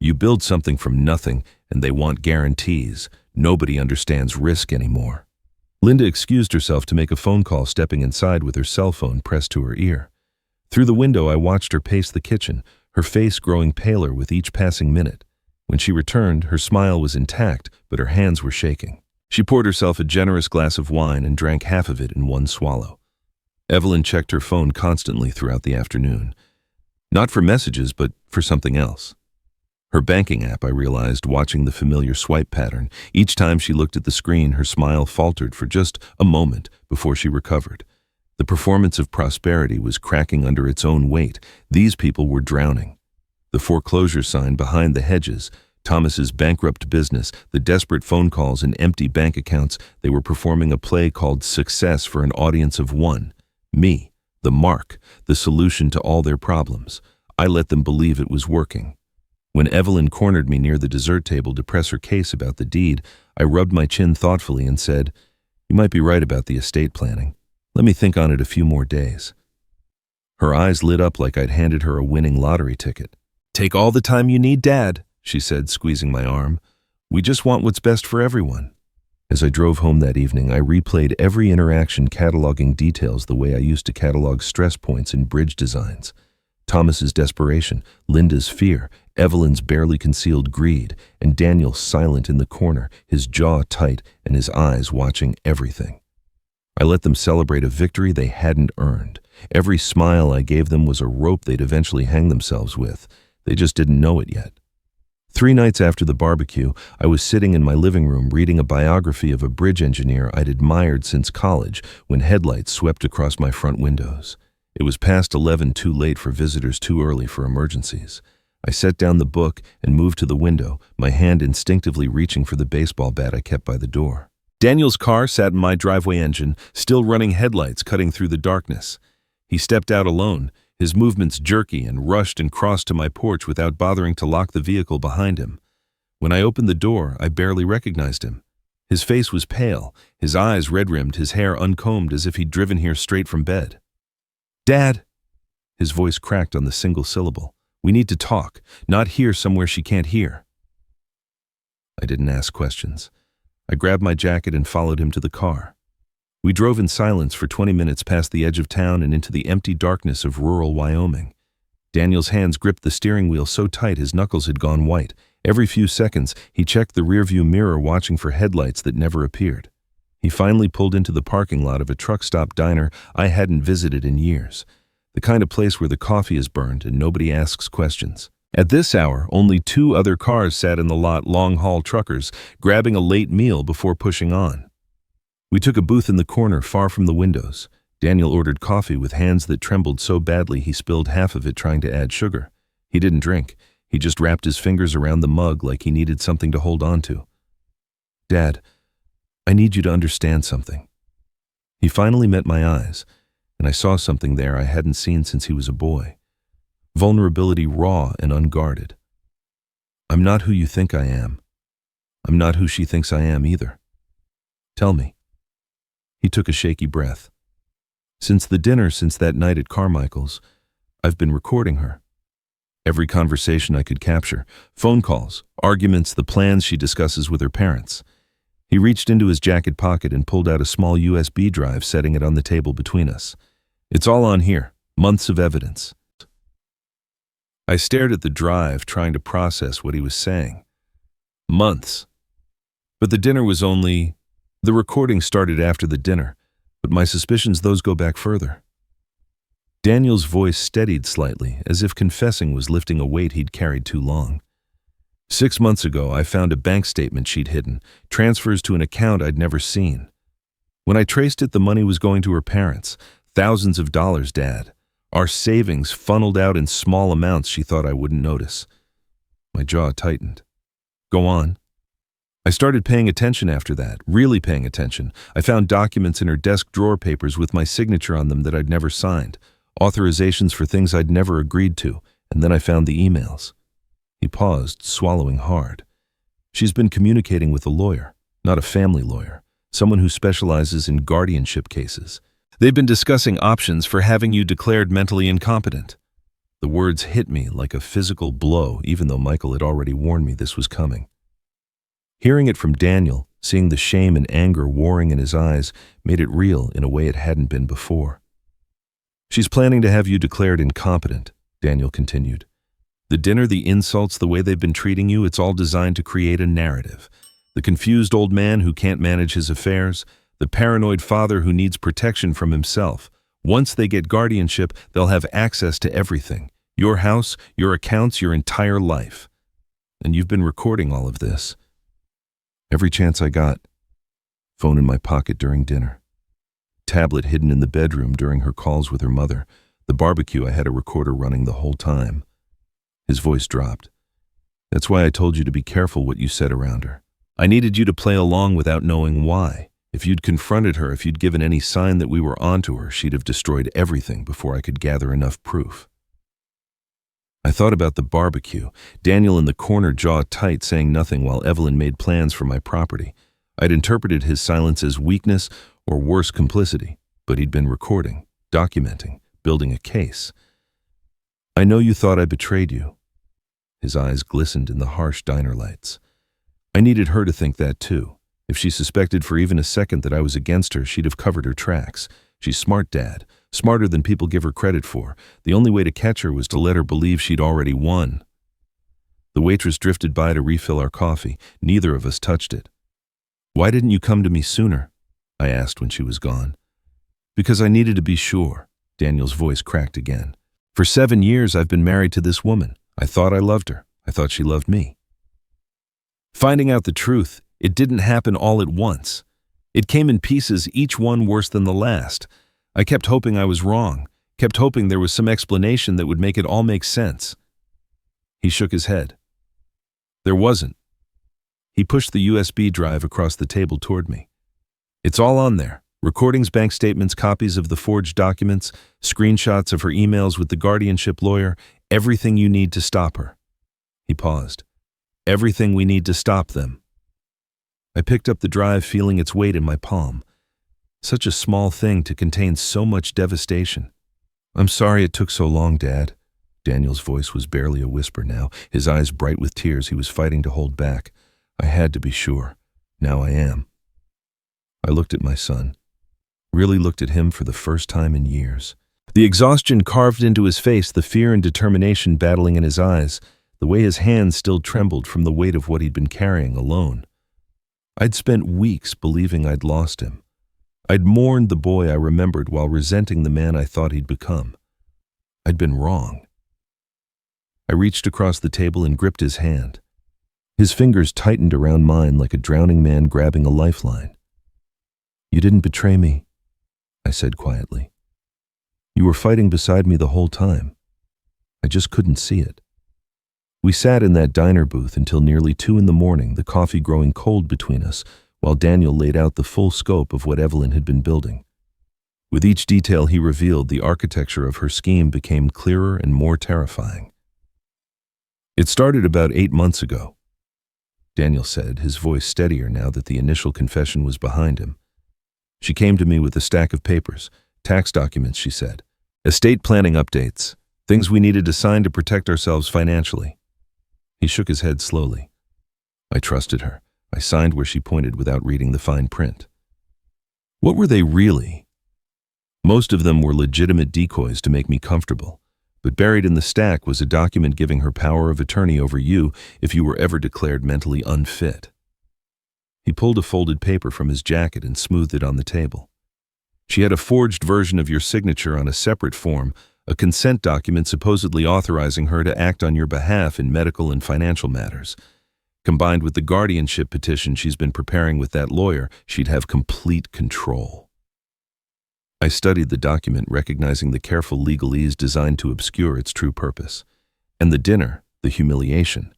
You build something from nothing, and they want guarantees. Nobody understands risk anymore. Linda excused herself to make a phone call, stepping inside with her cell phone pressed to her ear. Through the window, I watched her pace the kitchen, her face growing paler with each passing minute. When she returned, her smile was intact, but her hands were shaking. She poured herself a generous glass of wine and drank half of it in one swallow. Evelyn checked her phone constantly throughout the afternoon. Not for messages, but for something else. Her banking app, I realized, watching the familiar swipe pattern. Each time she looked at the screen, her smile faltered for just a moment before she recovered. The performance of prosperity was cracking under its own weight. These people were drowning. The foreclosure sign behind the hedges, Thomas's bankrupt business, the desperate phone calls and empty bank accounts, they were performing a play called Success for an audience of one. Me, the mark, the solution to all their problems. I let them believe it was working. When Evelyn cornered me near the dessert table to press her case about the deed, I rubbed my chin thoughtfully and said, You might be right about the estate planning. Let me think on it a few more days. Her eyes lit up like I'd handed her a winning lottery ticket. Take all the time you need, Dad, she said, squeezing my arm. We just want what's best for everyone. As I drove home that evening, I replayed every interaction, cataloging details the way I used to catalog stress points in bridge designs. Thomas's desperation, Linda's fear, Evelyn's barely concealed greed, and Daniel silent in the corner, his jaw tight and his eyes watching everything. I let them celebrate a victory they hadn't earned. Every smile I gave them was a rope they'd eventually hang themselves with. They just didn't know it yet. 3 nights after the barbecue, I was sitting in my living room reading a biography of a bridge engineer I'd admired since college when headlights swept across my front windows. It was past 11, too late for visitors, too early for emergencies. I set down the book and moved to the window, my hand instinctively reaching for the baseball bat I kept by the door. Daniel's car sat in my driveway engine, still running headlights cutting through the darkness. He stepped out alone, his movements jerky, and rushed and crossed to my porch without bothering to lock the vehicle behind him. When I opened the door, I barely recognized him. His face was pale, his eyes red-rimmed, his hair uncombed as if he'd driven here straight from bed. Dad! His voice cracked on the single syllable. We need to talk, not here somewhere she can't hear. I didn't ask questions. I grabbed my jacket and followed him to the car. We drove in silence for 20 minutes past the edge of town and into the empty darkness of rural Wyoming. Daniel's hands gripped the steering wheel so tight his knuckles had gone white. Every few seconds, he checked the rearview mirror, watching for headlights that never appeared. He finally pulled into the parking lot of a truck stop diner I hadn't visited in years, the kind of place where the coffee is burned and nobody asks questions. At this hour, only 2 other cars sat in the lot, long-haul truckers, grabbing a late meal before pushing on. We took a booth in the corner, far from the windows. Daniel ordered coffee with hands that trembled so badly he spilled half of it trying to add sugar. He didn't drink. He just wrapped his fingers around the mug like he needed something to hold on to. "Dad, I need you to understand something." He finally met my eyes, and I saw something there I hadn't seen since he was a boy. Vulnerability, raw and unguarded. "I'm not who you think I am. I'm not who she thinks I am either. Tell me." He took a shaky breath. "Since the dinner, since that night at Carmichael's, I've been recording her. Every conversation I could capture, phone calls, arguments, the plans she discusses with her parents." He reached into his jacket pocket and pulled out a small USB drive, setting it on the table between us. "It's all on here, months of evidence." I stared at the drive, trying to process what he was saying. Months. But the dinner was only... The recording started after the dinner, but my suspicions, those go back further. Daniel's voice steadied slightly, as if confessing was lifting a weight he'd carried too long. 6 months ago, I found a bank statement she'd hidden, transfers to an account I'd never seen. When I traced it, the money was going to her parents. Thousands of dollars, Dad. Our savings funneled out in small amounts she thought I wouldn't notice. My jaw tightened. "Go on." I started paying attention after that, really paying attention. I found documents in her desk drawer papers with my signature on them that I'd never signed, authorizations for things I'd never agreed to, and then I found the emails. He paused, swallowing hard. "She's been communicating with a lawyer, not a family lawyer, someone who specializes in guardianship cases. They've been discussing options for having you declared mentally incompetent." The words hit me like a physical blow, even though Michael had already warned me this was coming. Hearing it from Daniel, seeing the shame and anger warring in his eyes, made it real in a way it hadn't been before. "She's planning to have you declared incompetent," Daniel continued. "The dinner, the insults, the way they've been treating you, it's all designed to create a narrative. The confused old man who can't manage his affairs, the paranoid father who needs protection from himself. Once they get guardianship, they'll have access to everything. Your house, your accounts, your entire life. And you've been recording all of this." Every chance I got. Phone in my pocket during dinner. Tablet hidden in the bedroom during her calls with her mother. The barbecue, I had a recorder running the whole time. His voice dropped. "That's why I told you to be careful what you said around her. I needed you to play along without knowing why. If you'd confronted her, if you'd given any sign that we were onto her, she'd have destroyed everything before I could gather enough proof." I thought about the barbecue, Daniel in the corner, jaw tight, saying nothing while Evelyn made plans for my property. I'd interpreted his silence as weakness or worse, complicity, but he'd been recording, documenting, building a case. "I know you thought I betrayed you." His eyes glistened in the harsh diner lights. "I needed her to think that too. If she suspected for even a second that I was against her, she'd have covered her tracks. She's smart, Dad. Smarter than people give her credit for. The only way to catch her was to let her believe she'd already won." The waitress drifted by to refill our coffee. Neither of us touched it. "Why didn't you come to me sooner?" I asked when she was gone. "Because I needed to be sure." Daniel's voice cracked again. "For 7 years I've been married to this woman. I thought I loved her. I thought she loved me. Finding out the truth, it didn't happen all at once. It came in pieces, each one worse than the last. I kept hoping I was wrong, kept hoping there was some explanation that would make it all make sense." He shook his head. "There wasn't." He pushed the USB drive across the table toward me. "It's all on there. Recordings, bank statements, copies of the forged documents, screenshots of her emails with the guardianship lawyer, everything you need to stop her." He paused. "Everything we need to stop them." I picked up the drive, feeling its weight in my palm. Such a small thing to contain so much devastation. "I'm sorry it took so long, Dad." Daniel's voice was barely a whisper now, his eyes bright with tears he was fighting to hold back. "I had to be sure. Now I am." I looked at my son. Really looked at him for the first time in years. The exhaustion carved into his face, the fear and determination battling in his eyes, the way his hands still trembled from the weight of what he'd been carrying alone. I'd spent weeks believing I'd lost him. I'd mourned the boy I remembered while resenting the man I thought he'd become. I'd been wrong. I reached across the table and gripped his hand. His fingers tightened around mine like a drowning man grabbing a lifeline. "You didn't betray me," I said quietly. "You were fighting beside me the whole time. I just couldn't see it." We sat in that diner booth until nearly 2 in the morning, the coffee growing cold between us, while Daniel laid out the full scope of what Evelyn had been building. With each detail he revealed, the architecture of her scheme became clearer and more terrifying. "It started about 8 months ago," Daniel said, his voice steadier now that the initial confession was behind him. "She came to me with a stack of papers, tax documents, she said, estate planning updates, things we needed to sign to protect ourselves financially." He shook his head slowly. I trusted her. I signed where she pointed without reading the fine print. What were they really? Most of them were legitimate decoys to make me comfortable, but buried in the stack was a document giving her power of attorney over you if you were ever declared mentally unfit. He pulled a folded paper from his jacket and smoothed it on the table. "She had a forged version of your signature on a separate form, a consent document supposedly authorizing her to act on your behalf in medical and financial matters. Combined with the guardianship petition she's been preparing with that lawyer, she'd have complete control." I studied the document, recognizing the careful legalese designed to obscure its true purpose. And the dinner, the humiliation.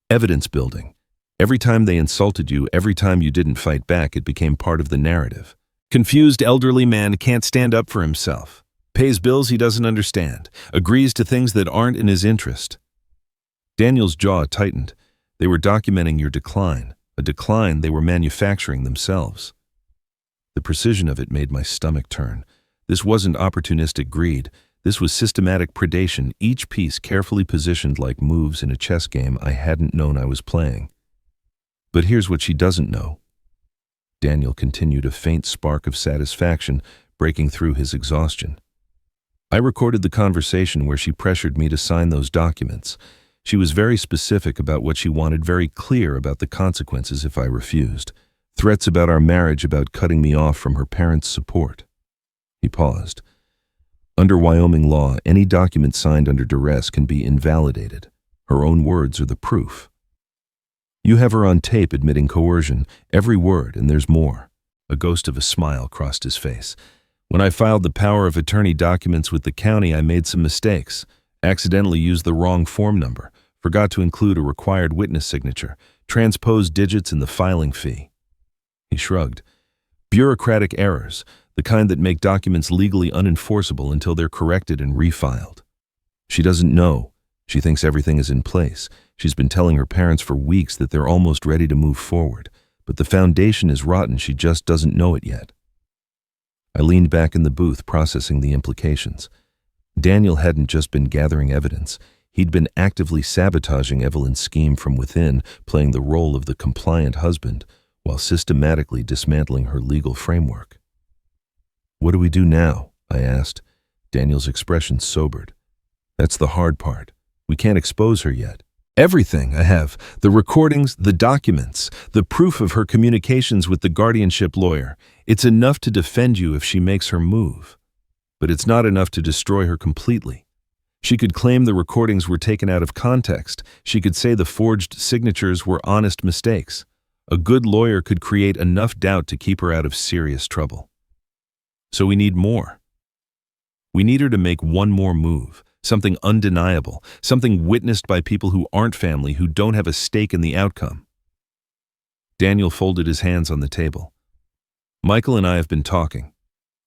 Evidence building. Every time they insulted you, every time you didn't fight back, it became part of the narrative. Confused elderly man can't stand up for himself. Pays bills he doesn't understand. Agrees to things that aren't in his interest. Daniel's jaw tightened. They were documenting your decline, a decline they were manufacturing themselves. The precision of it made my stomach turn. This wasn't opportunistic greed. This was systematic predation, each piece carefully positioned like moves in a chess game I hadn't known I was playing. But here's what she doesn't know. Daniel continued, a faint spark of satisfaction breaking through his exhaustion. I recorded the conversation where she pressured me to sign those documents. She was very specific about what she wanted, very clear about the consequences if I refused. Threats about our marriage, about cutting me off from her parents' support. He paused. Under Wyoming law, any document signed under duress can be invalidated. Her own words are the proof. You have her on tape admitting coercion, every word, and there's more. A ghost of a smile crossed his face. When I filed the power of attorney documents with the county, I made some mistakes. Accidentally used the wrong form number, forgot to include a required witness signature, transposed digits in the filing fee. He shrugged. Bureaucratic errors, the kind that make documents legally unenforceable until they're corrected and refiled. She doesn't know. She thinks everything is in place. She's been telling her parents for weeks that they're almost ready to move forward, but the foundation is rotten. She just doesn't know it yet. I leaned back in the booth, processing the implications. Daniel hadn't just been gathering evidence. He'd been actively sabotaging Evelyn's scheme from within, playing the role of the compliant husband, while systematically dismantling her legal framework. What do we do now? I asked. Daniel's expression sobered. That's the hard part. We can't expose her yet. Everything I have, the recordings, the documents, the proof of her communications with the guardianship lawyer, it's enough to defend you if she makes her move. But it's not enough to destroy her completely. She could claim the recordings were taken out of context. She could say the forged signatures were honest mistakes. A good lawyer could create enough doubt to keep her out of serious trouble. So we need more. We need her to make one more move, something undeniable, something witnessed by people who aren't family, who don't have a stake in the outcome. Daniel folded his hands on the table. Michael and I have been talking.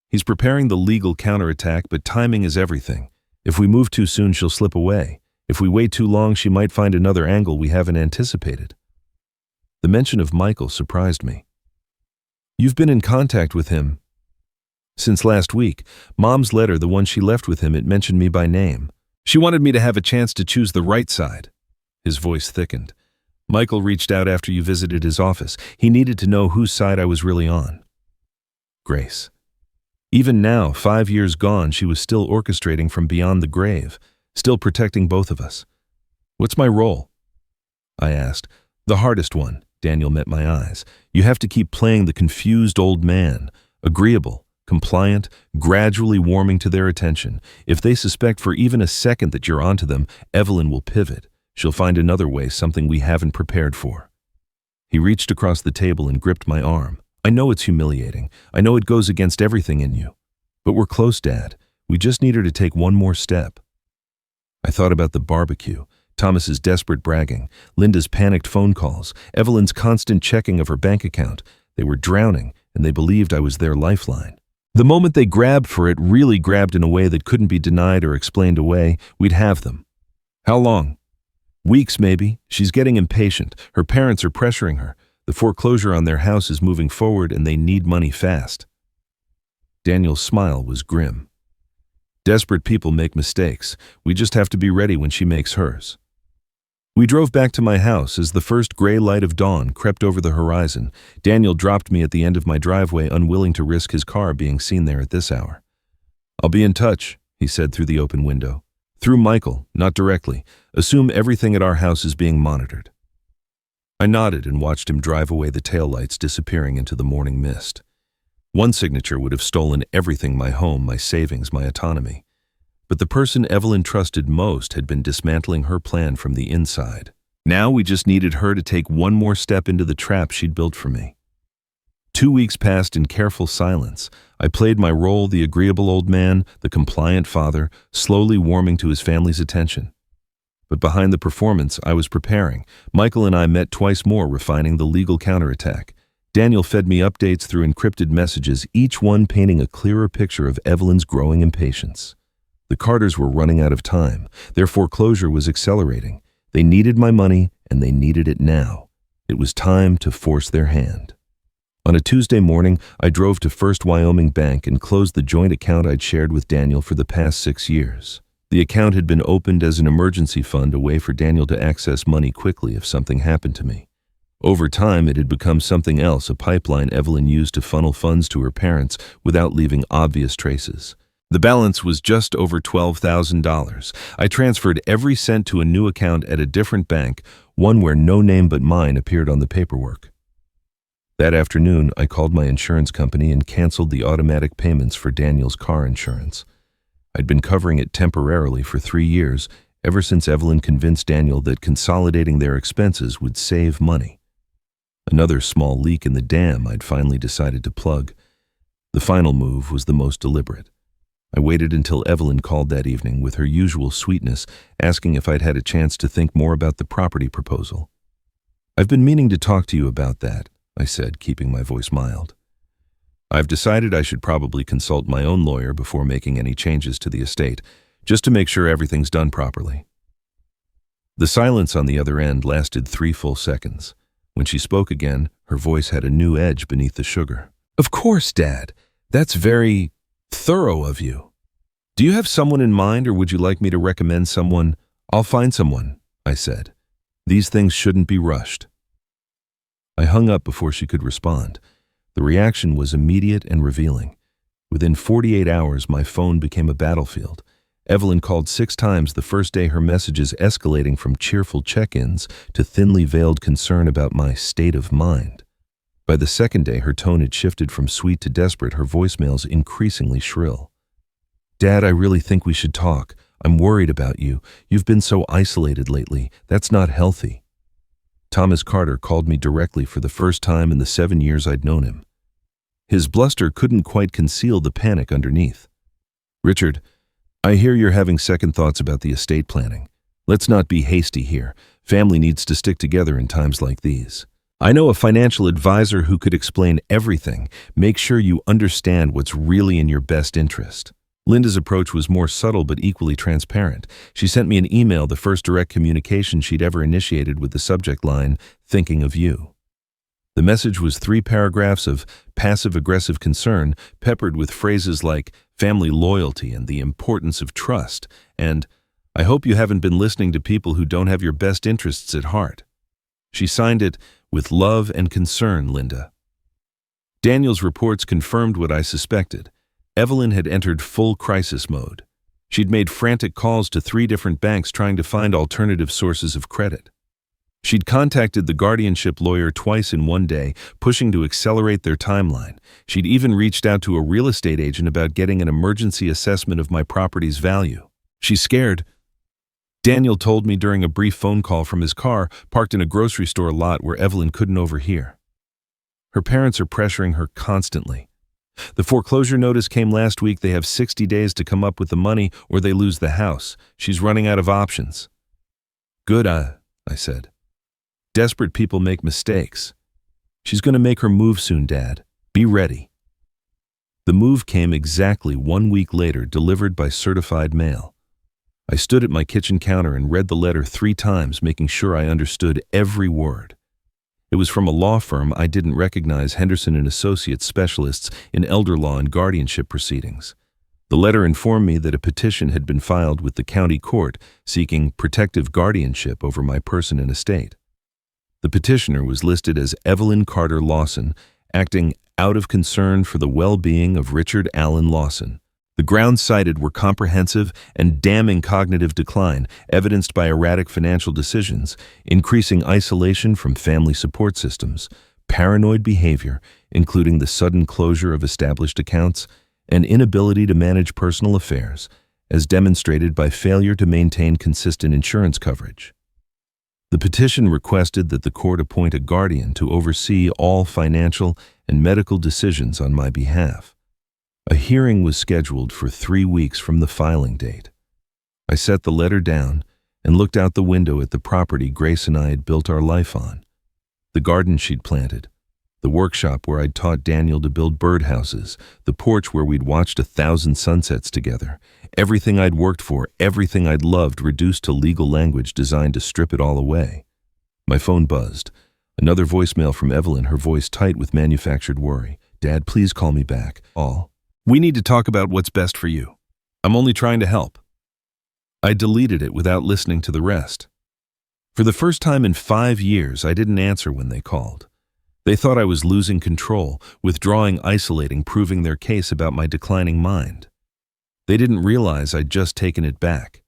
He's preparing the legal counterattack, but timing is everything. If we move too soon, she'll slip away. If we wait too long, she might find another angle we haven't anticipated. The mention of Michael surprised me. You've been in contact with him since last week. Mom's letter, the one she left with him, it mentioned me by name. She wanted me to have a chance to choose the right side. His voice thickened. Michael reached out after you visited his office. He needed to know whose side I was really on. Grace. Even now, 5 years gone, she was still orchestrating from beyond the grave, still protecting both of us. What's my role? I asked. The hardest one. Daniel met my eyes. You have to keep playing the confused old man, agreeable, compliant, gradually warming to their attention. If they suspect for even a second that you're onto them, Evelyn will pivot. She'll find another way, something we haven't prepared for. He reached across the table and gripped my arm. I know it's humiliating. I know it goes against everything in you. But we're close, Dad. We just need her to take one more step. I thought about the barbecue, Thomas's desperate bragging, Linda's panicked phone calls, Evelyn's constant checking of her bank account. They were drowning, and they believed I was their lifeline. The moment they grabbed for it, really grabbed in a way that couldn't be denied or explained away, we'd have them. How long? Weeks, maybe. She's getting impatient. Her parents are pressuring her. The foreclosure on their house is moving forward, and they need money fast. Daniel's smile was grim. Desperate people make mistakes. We just have to be ready when she makes hers. We drove back to my house as the first gray light of dawn crept over the horizon. Daniel dropped me at the end of my driveway, unwilling to risk his car being seen there at this hour. I'll be in touch, he said through the open window. Through Michael, not directly. Assume everything at our house is being monitored. I nodded and watched him drive away, the taillights disappearing into the morning mist. One signature would have stolen everything: my home, my savings, my autonomy. But the person Evelyn trusted most had been dismantling her plan from the inside. Now we just needed her to take one more step into the trap she'd built for me. 2 weeks passed in careful silence. I played my role, the agreeable old man, the compliant father, slowly warming to his family's attention. But behind the performance, I was preparing. Michael and I met twice more, refining the legal counterattack. Daniel fed me updates through encrypted messages, each one painting a clearer picture of Evelyn's growing impatience. The Carters were running out of time. Their foreclosure was accelerating. They needed my money, and they needed it now. It was time to force their hand. On a Tuesday morning, I drove to First Wyoming Bank and closed the joint account I'd shared with Daniel for the past 6 years. The account had been opened as an emergency fund, a way for Daniel to access money quickly if something happened to me. Over time, it had become something else, a pipeline Evelyn used to funnel funds to her parents without leaving obvious traces. The balance was just over $12,000. I transferred every cent to a new account at a different bank, one where no name but mine appeared on the paperwork. That afternoon, I called my insurance company and canceled the automatic payments for Daniel's car insurance. I'd been covering it temporarily for 3 years, ever since Evelyn convinced Daniel that consolidating their expenses would save money. Another small leak in the dam I'd finally decided to plug. The final move was the most deliberate. I waited until Evelyn called that evening with her usual sweetness, asking if I'd had a chance to think more about the property proposal. "I've been meaning to talk to you about that," I said, keeping my voice mild. "I've decided I should probably consult my own lawyer before making any changes to the estate, just to make sure everything's done properly." The silence on the other end lasted 3 full seconds. When she spoke again, her voice had a new edge beneath the sugar. "Of course, Dad. That's very thorough of you. Do you have someone in mind, or would you like me to recommend someone?" "I'll find someone," I said. "These things shouldn't be rushed." I hung up before she could respond. The reaction was immediate and revealing. Within 48 hours, my phone became a battlefield. Evelyn called 6 times the first day, her messages escalating from cheerful check-ins to thinly veiled concern about my state of mind. By the second day, her tone had shifted from sweet to desperate, her voicemails increasingly shrill. "Dad, I really think we should talk. I'm worried about you. You've been so isolated lately. That's not healthy." Thomas Carter called me directly for the first time in the 7 years I'd known him. His bluster couldn't quite conceal the panic underneath. "Richard, I hear you're having second thoughts about the estate planning. Let's not be hasty here. Family needs to stick together in times like these. I know a financial advisor who could explain everything. Make sure you understand what's really in your best interest." Linda's approach was more subtle but equally transparent. She sent me an email, the first direct communication she'd ever initiated, with the subject line, "Thinking of you." The message was 3 paragraphs of passive-aggressive concern, peppered with phrases like family loyalty and the importance of trust, and "I hope you haven't been listening to people who don't have your best interests at heart." She signed it, "With love and concern, Linda." Daniel's reports confirmed what I suspected. Evelyn had entered full crisis mode. She'd made frantic calls to 3 different banks trying to find alternative sources of credit. She'd contacted the guardianship lawyer twice in one day, pushing to accelerate their timeline. She'd even reached out to a real estate agent about getting an emergency assessment of my property's value. She's scared. Daniel told me during a brief phone call from his car, parked in a grocery store lot where Evelyn couldn't overhear. Her parents are pressuring her constantly. The foreclosure notice came last week. They have 60 days to come up with the money or they lose the house. She's running out of options. Good, I said. Desperate people make mistakes. She's going to make her move soon, Dad. Be ready. The move came exactly 1 week later, delivered by certified mail. I stood at my kitchen counter and read the letter 3 times, making sure I understood every word. It was from a law firm I didn't recognize, Henderson & Associates, specialists in elder law and guardianship proceedings. The letter informed me that a petition had been filed with the county court seeking protective guardianship over my person and estate. The petitioner was listed as Evelyn Carter Lawson, acting out of concern for the well-being of Richard Allen Lawson. The grounds cited were comprehensive and damning cognitive decline, evidenced by erratic financial decisions, increasing isolation from family support systems, paranoid behavior, including the sudden closure of established accounts, and inability to manage personal affairs, as demonstrated by failure to maintain consistent insurance coverage. The petition requested that the court appoint a guardian to oversee all financial and medical decisions on my behalf. A hearing was scheduled for 3 weeks from the filing date. I set the letter down and looked out the window at the property Grace and I had built our life on. The garden she'd planted, the workshop where I'd taught Daniel to build birdhouses, the porch where we'd watched 1,000 sunsets together. Everything I'd worked for, everything I'd loved, reduced to legal language designed to strip it all away. My phone buzzed. Another voicemail from Evelyn, her voice tight with manufactured worry. Dad, please call me back. We need to talk about what's best for you. I'm only trying to help. I deleted it without listening to the rest. For the first time in 5 years, I didn't answer when they called. They thought I was losing control, withdrawing, isolating, proving their case about my declining mind. They didn't realize I'd just taken it back.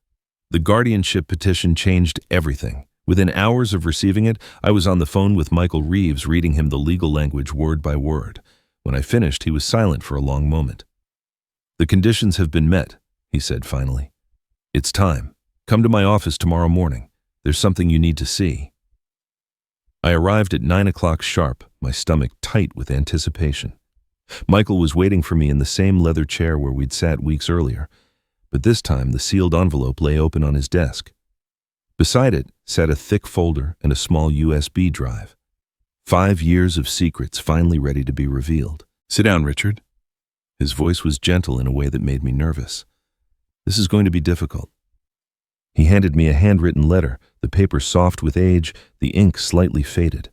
The guardianship petition changed everything. Within hours of receiving it, I was on the phone with Michael Reeves, reading him the legal language word by word. When I finished, he was silent for a long moment. The conditions have been met, he said finally. It's time. Come to my office tomorrow morning. There's something you need to see. I arrived at 9 o'clock sharp, my stomach tight with anticipation. Michael was waiting for me in the same leather chair where we'd sat weeks earlier, but this time the sealed envelope lay open on his desk. Beside it sat a thick folder and a small USB drive. 5 years of secrets finally ready to be revealed. Sit down, Richard. His voice was gentle in a way that made me nervous. This is going to be difficult. He handed me a handwritten letter, the paper soft with age, the ink slightly faded.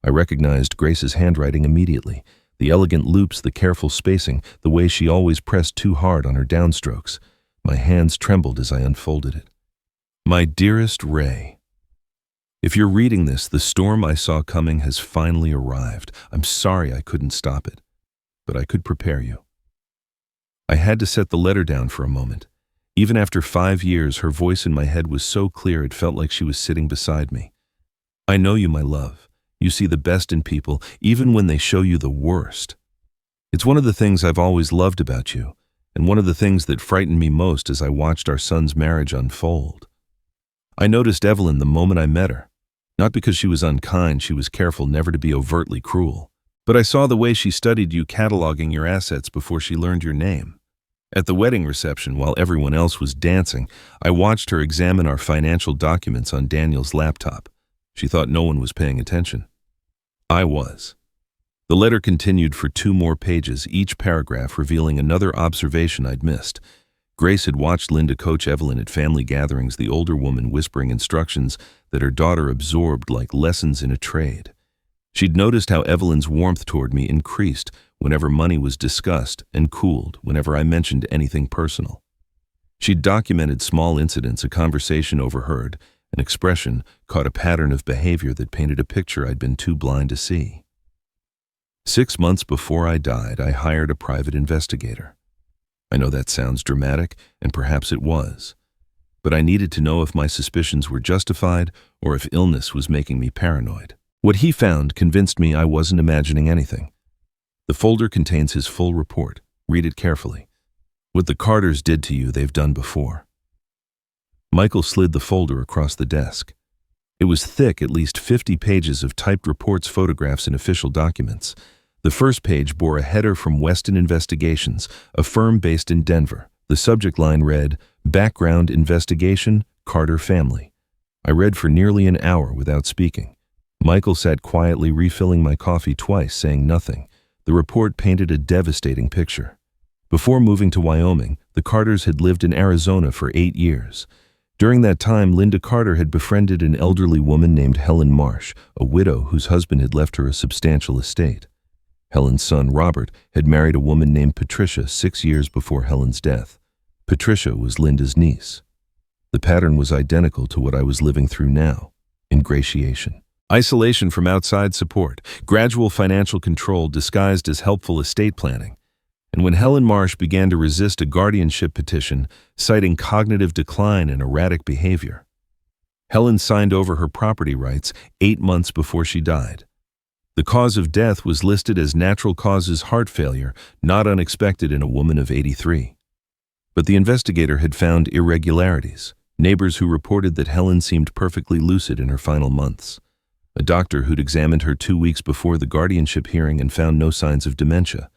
I recognized Grace's handwriting immediately. The elegant loops, the careful spacing, the way she always pressed too hard on her downstrokes. My hands trembled as I unfolded it. My dearest Ray, if you're reading this, the storm I saw coming has finally arrived. I'm sorry I couldn't stop it, but I could prepare you. I had to set the letter down for a moment. Even after 5 years, her voice in my head was so clear it felt like she was sitting beside me. I know you, my love. You see the best in people, even when they show you the worst. It's one of the things I've always loved about you, and one of the things that frightened me most as I watched our son's marriage unfold. I noticed Evelyn the moment I met her. Not because she was unkind, she was careful never to be overtly cruel. But I saw the way she studied you, cataloging your assets before she learned your name. At the wedding reception, while everyone else was dancing, I watched her examine our financial documents on Daniel's laptop. She thought no one was paying attention. I was. The letter continued for 2 more pages, each paragraph revealing another observation I'd missed. Grace had watched Linda coach Evelyn at family gatherings, the older woman whispering instructions that her daughter absorbed like lessons in a trade. She'd noticed how Evelyn's warmth toward me increased whenever money was discussed and cooled whenever I mentioned anything personal. She'd documented small incidents, a conversation overheard, an expression, caught a pattern of behavior that painted a picture I'd been too blind to see. 6 months before I died, I hired a private investigator. I know that sounds dramatic, and perhaps it was. but I needed to know if my suspicions were justified or if illness was making me paranoid. What he found convinced me I wasn't imagining anything. The folder contains his full report. Read it carefully. What the Carters did to you, they've done before. Michael slid the folder across the desk. It was thick, at least 50 pages of typed reports, photographs, and official documents. The first page bore a header from Weston Investigations, a firm based in Denver. The subject line read, "Background Investigation, Carter Family." I read for nearly an hour without speaking. Michael sat quietly refilling my coffee twice, saying nothing. The report painted a devastating picture. Before moving to Wyoming, the Carters had lived in Arizona for 8 years. During that time, Linda Carter had befriended an elderly woman named Helen Marsh, a widow whose husband had left her a substantial estate. Helen's son, Robert, had married a woman named Patricia 6 years before Helen's death. Patricia was Linda's niece. The pattern was identical to what I was living through now: ingratiation. Isolation from outside support, gradual financial control disguised as helpful estate planning. And when Helen Marsh began to resist a guardianship petition, citing cognitive decline and erratic behavior, Helen signed over her property rights 8 months before she died. The cause of death was listed as natural causes heart failure, not unexpected in a woman of 83. But the investigator had found irregularities, neighbors who reported that Helen seemed perfectly lucid in her final months, a doctor who'd examined her 2 weeks before the guardianship hearing and found no signs of dementia,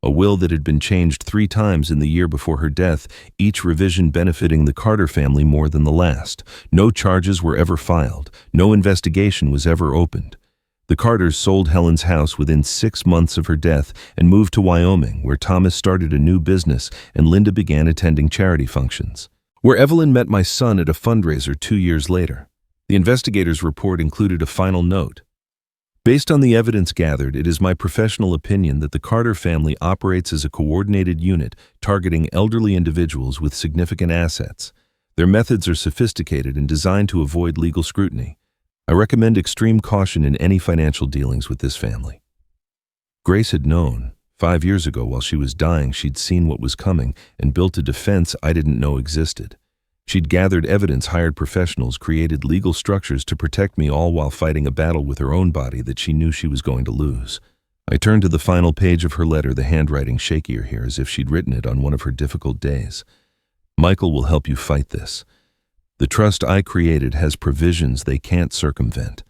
a will that had been changed 3 times in the year before her death, each revision benefiting the Carter family more than the last. No charges were ever filed. No investigation was ever opened. The Carters sold Helen's house within 6 months of her death and moved to Wyoming, where Thomas started a new business and Linda began attending charity functions, where Evelyn met my son at a fundraiser 2 years later. The investigator's report included a final note. Based on the evidence gathered, it is my professional opinion that the Carter family operates as a coordinated unit targeting elderly individuals with significant assets. Their methods are sophisticated and designed to avoid legal scrutiny. I recommend extreme caution in any financial dealings with this family. Grace had known. 5 years ago, while she was dying, she'd seen what was coming and built a defense I didn't know existed. She'd gathered evidence, hired professionals, created legal structures to protect me, all while fighting a battle with her own body that she knew she was going to lose. I turned to the final page of her letter, the handwriting shakier here, as if she'd written it on one of her difficult days. Michael will help you fight this. The trust I created has provisions they can't circumvent.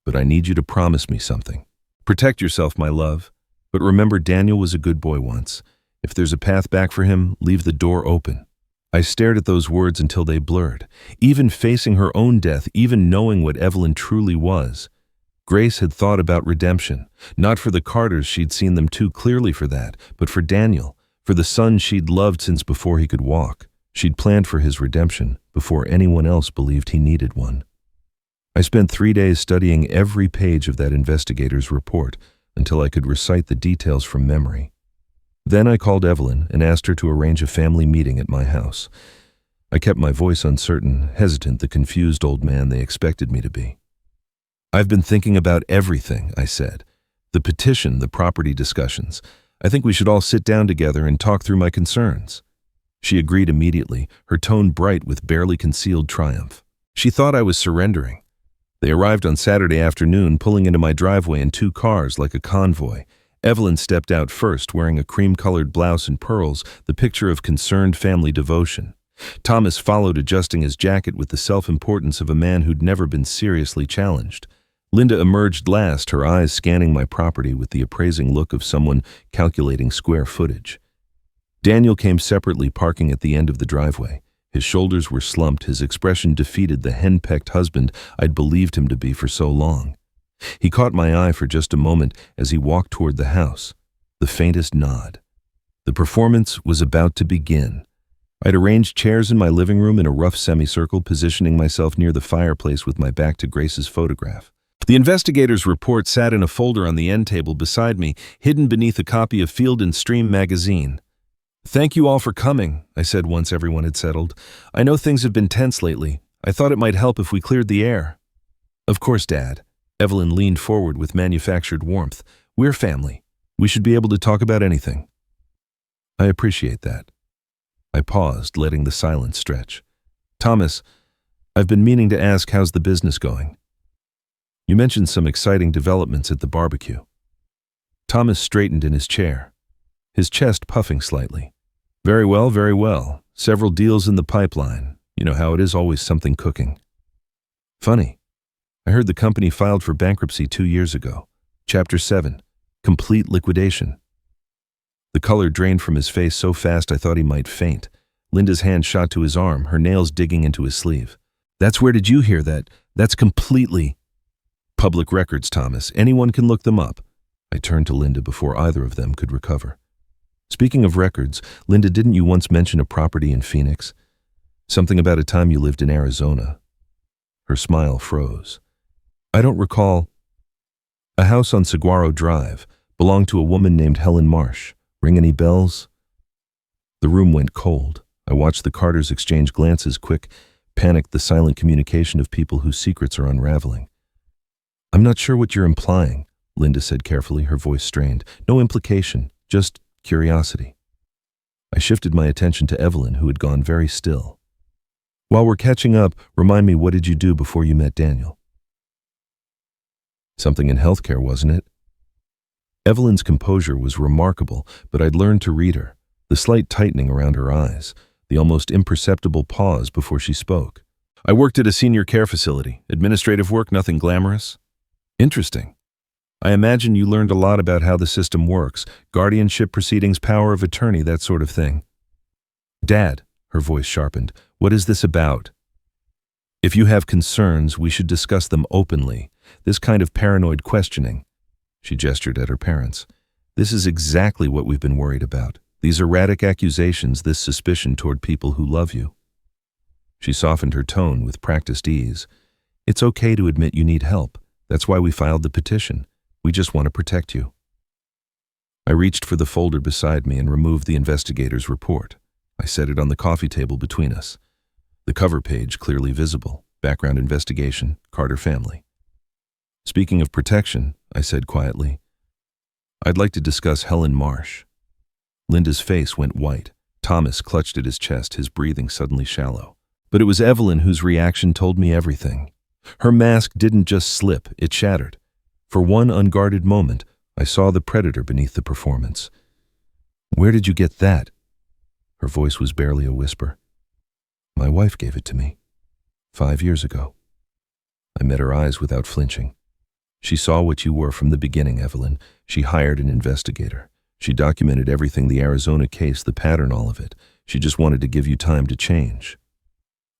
But I need you to promise me something. Protect yourself, my love. But remember, Daniel was a good boy once. If there's a path back for him, leave the door open. I stared at those words until they blurred. Even facing her own death, even knowing what Evelyn truly was, Grace had thought about redemption. Not for the Carters, she'd seen them too clearly for that, but for Daniel, for the son she'd loved since before he could walk. She'd planned for his redemption before anyone else believed he needed one. I spent 3 days studying every page of that investigator's report until I could recite the details from memory. Then I called Evelyn and asked her to arrange a family meeting at my house. I kept my voice uncertain, hesitant, the confused old man they expected me to be. I've been thinking about everything, I said. The petition, the property discussions. I think we should all sit down together and talk through my concerns. She agreed immediately, her tone bright with barely concealed triumph. She thought I was surrendering. They arrived on Saturday afternoon, pulling into my driveway in 2 cars like a convoy. Evelyn stepped out first, wearing a cream-colored blouse and pearls, the picture of concerned family devotion. Thomas followed, adjusting his jacket with the self-importance of a man who'd never been seriously challenged. Linda emerged last, her eyes scanning my property with the appraising look of someone calculating square footage. Daniel came separately, parking at the end of the driveway. His shoulders were slumped, his expression defeated the hen-pecked husband I'd believed him to be for so long. He caught my eye for just a moment as he walked toward the house, the faintest nod. The performance was about to begin. I'd arranged chairs in my living room in a rough semicircle, positioning myself near the fireplace with my back to Grace's photograph. The investigator's report sat in a folder on the end table beside me, hidden beneath a copy of Field and Stream magazine. "Thank you all for coming," I said once everyone had settled. "I know things have been tense lately. I thought it might help if we cleared the air." "Of course, Dad." Evelyn leaned forward with manufactured warmth. "We're family. We should be able to talk about anything." "I appreciate that." I paused, letting the silence stretch. Thomas, I've been meaning to ask how's the business going. You mentioned some exciting developments at the barbecue. Thomas straightened in his chair, his chest puffing slightly. Very well, very well. Several deals in the pipeline. You know how it is, always something cooking. Funny. I heard the company filed for bankruptcy 2 years ago. Chapter 7. Complete liquidation. The color drained from his face so fast I thought he might faint. Linda's hand shot to his arm, her nails digging into his sleeve. That's where did you hear that? That's completely public records, Thomas. Anyone can look them up. I turned to Linda before either of them could recover. Speaking of records, Linda, didn't you once mention a property in Phoenix? Something about a time you lived in Arizona. Her smile froze. I don't recall. A house on Saguaro Drive belonged to a woman named Helen Marsh. Ring any bells? The room went cold. I watched the Carters exchange glances, quick, panicked, the silent communication of people whose secrets are unraveling. I'm not sure what you're implying, Linda said carefully, her voice strained. No implication, just curiosity. I shifted my attention to Evelyn, who had gone very still. While we're catching up, remind me, what did you do before you met Daniel? Something in healthcare, wasn't it? Evelyn's composure was remarkable, but I'd learned to read her, the slight tightening around her eyes, the almost imperceptible pause before she spoke. I worked at a senior care facility. Administrative work, nothing glamorous. Interesting. I imagine you learned a lot about how the system works, guardianship proceedings, power of attorney, that sort of thing. Dad, her voice sharpened, what is this about? If you have concerns, we should discuss them openly. This kind of paranoid questioning. She gestured at her parents. This is exactly what we've been worried about. These erratic accusations, this suspicion toward people who love you. She softened her tone with practiced ease. It's okay to admit you need help. That's why we filed the petition. We just want to protect you. I reached for the folder beside me and removed the investigator's report. I set it on the coffee table between us. The cover page clearly visible. Background investigation, Carter family. Speaking of protection, I said quietly, I'd like to discuss Helen Marsh. Linda's face went white. Thomas clutched at his chest, his breathing suddenly shallow. But it was Evelyn whose reaction told me everything. Her mask didn't just slip, it shattered. For one unguarded moment, I saw the predator beneath the performance. Where did you get that? Her voice was barely a whisper. My wife gave it to me. 5 years ago. I met her eyes without flinching. She saw what you were from the beginning, Evelyn. She hired an investigator. She documented everything, the Arizona case, the pattern, all of it. She just wanted to give you time to change.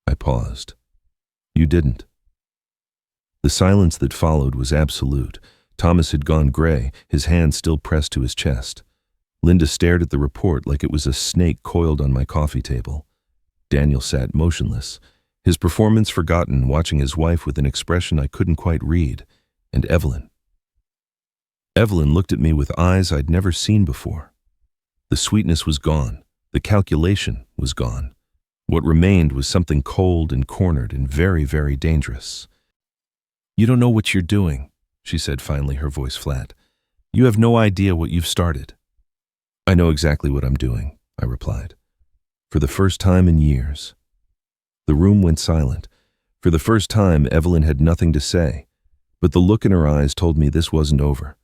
I paused. You didn't. The silence that followed was absolute. Thomas had gone gray, his hand still pressed to his chest. Linda stared at the report like it was a snake coiled on my coffee table. Daniel sat motionless, his performance forgotten, watching his wife with an expression I couldn't quite read. And Evelyn. Evelyn looked at me with eyes I'd never seen before. The sweetness was gone. The calculation was gone. What remained was something cold and cornered and very, very dangerous. You don't know what you're doing, she said finally, her voice flat. You have no idea what you've started. I know exactly what I'm doing, I replied. For the first time in years. The room went silent. For the first time, Evelyn had nothing to say. But the look in her eyes told me this wasn't over.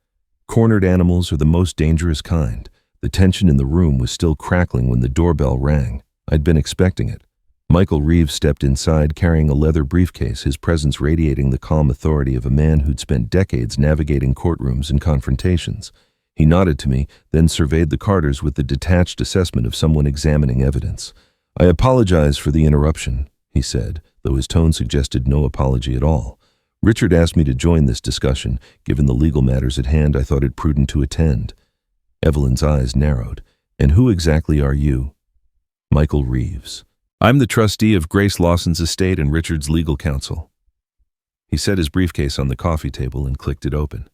Cornered animals are the most dangerous kind. The tension in the room was still crackling when the doorbell rang. I'd been expecting it. Michael Reeves stepped inside carrying a leather briefcase, his presence radiating the calm authority of a man who'd spent decades navigating courtrooms and confrontations. He nodded to me, then surveyed the Carters with the detached assessment of someone examining evidence. I apologize for the interruption, he said, though his tone suggested no apology at all. Richard asked me to join this discussion. Given the legal matters at hand, I thought it prudent to attend. Evelyn's eyes narrowed. And who exactly are you? Michael Reeves. I'm the trustee of Grace Lawson's estate and Richard's legal counsel. He set his briefcase on the coffee table and clicked it open.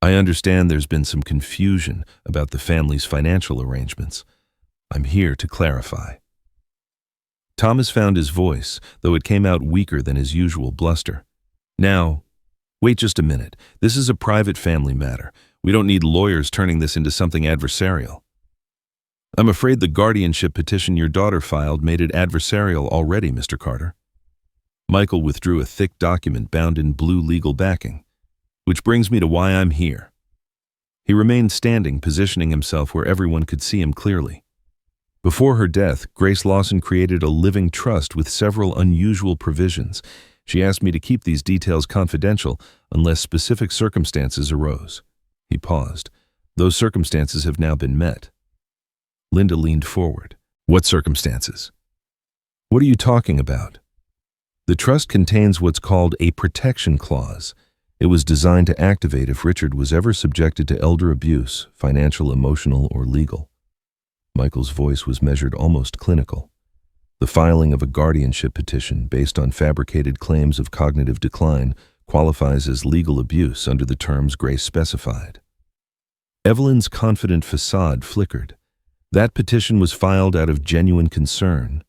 I understand there's been some confusion about the family's financial arrangements. I'm here to clarify. Thomas found his voice, though it came out weaker than his usual bluster. Now, wait just a minute. This is a private family matter. We don't need lawyers turning this into something adversarial. I'm afraid the guardianship petition your daughter filed made it adversarial already, Mr. Carter. Michael withdrew a thick document bound in blue legal backing. Which brings me to why I'm here. He remained standing, positioning himself where everyone could see him clearly. Before her death, Grace Lawson created a living trust with several unusual provisions. She asked me to keep these details confidential unless specific circumstances arose. He paused. Those circumstances have now been met. Linda leaned forward. What circumstances? What are you talking about? The trust contains what's called a protection clause. It was designed to activate if Richard was ever subjected to elder abuse, financial, emotional, or legal. Michael's voice was measured almost clinical. The filing of a guardianship petition based on fabricated claims of cognitive decline qualifies as legal abuse under the terms Grace specified. Evelyn's confident facade flickered. That petition was filed out of genuine concern.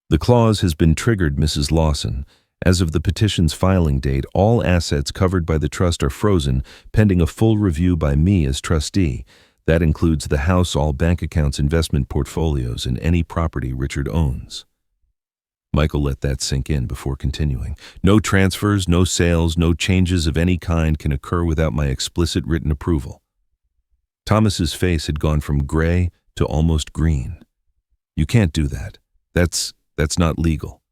The clause has been triggered, Mrs. Lawson. As of the petition's filing date, all assets covered by the trust are frozen, pending a full review by me as trustee. That includes the house, all bank accounts, investment portfolios, and any property Richard owns. Michael let that sink in before continuing. No transfers, no sales, no changes of any kind can occur without my explicit written approval. Thomas's face had gone from gray to almost green. You can't do that. That's not legal.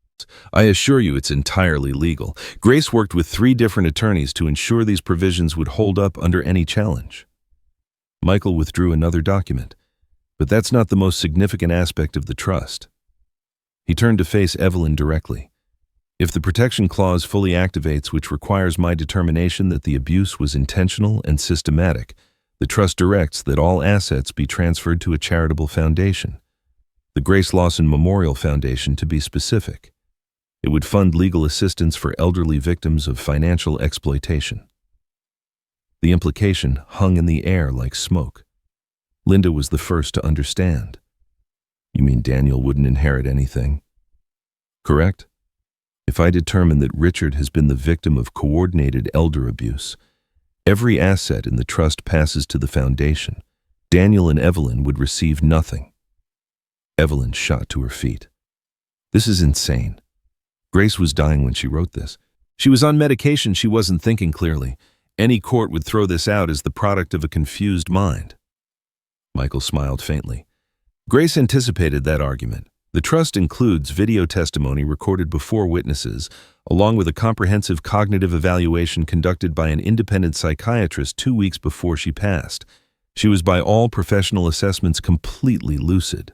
I assure you it's entirely legal. Grace worked with 3 different attorneys to ensure these provisions would hold up under any challenge. Michael withdrew another document, but that's not the most significant aspect of the trust. He turned to face Evelyn directly. If the protection clause fully activates, which requires my determination that the abuse was intentional and systematic, the trust directs that all assets be transferred to a charitable foundation, the Grace Lawson Memorial Foundation to be specific. It would fund legal assistance for elderly victims of financial exploitation. The implication hung in the air like smoke. Linda was the first to understand. You mean Daniel wouldn't inherit anything? Correct? If I determine that Richard has been the victim of coordinated elder abuse, every asset in the trust passes to the foundation. Daniel and Evelyn would receive nothing. Evelyn shot to her feet. This is insane. Grace was dying when she wrote this. She was on medication. She wasn't thinking clearly. Any court would throw this out as the product of a confused mind. Michael smiled faintly. Grace anticipated that argument. The trust includes video testimony recorded before witnesses, along with a comprehensive cognitive evaluation conducted by an independent psychiatrist 2 weeks before she passed. She was by all professional assessments completely lucid.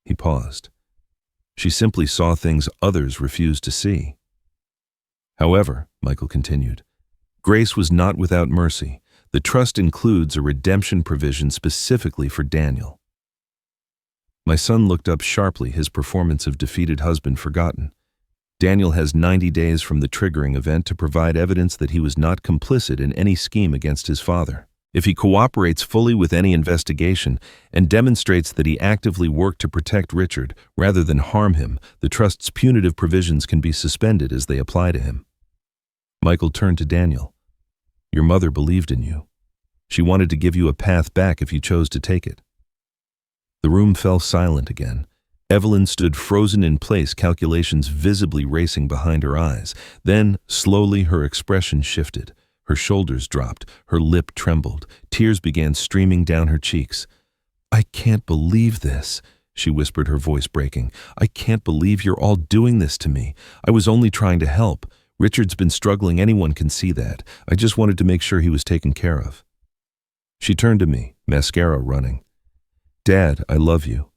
He paused. She simply saw things others refused to see. However, Michael continued, Grace was not without mercy. The trust includes a redemption provision specifically for Daniel. My son looked up sharply, his performance of defeated husband forgotten. Daniel has 90 days from the triggering event to provide evidence that he was not complicit in any scheme against his father. If he cooperates fully with any investigation and demonstrates that he actively worked to protect Richard rather than harm him, the trust's punitive provisions can be suspended as they apply to him. Michael turned to Daniel. Your mother believed in you. She wanted to give you a path back if you chose to take it. The room fell silent again. Evelyn stood frozen in place, calculations visibly racing behind her eyes. Then, slowly, her expression shifted. Her shoulders dropped, her lip trembled, tears began streaming down her cheeks. I can't believe this, she whispered, her voice breaking. I can't believe you're all doing this to me. I was only trying to help. Richard's been struggling, anyone can see that. I just wanted to make sure he was taken care of. She turned to me, mascara running. Dad, I love you.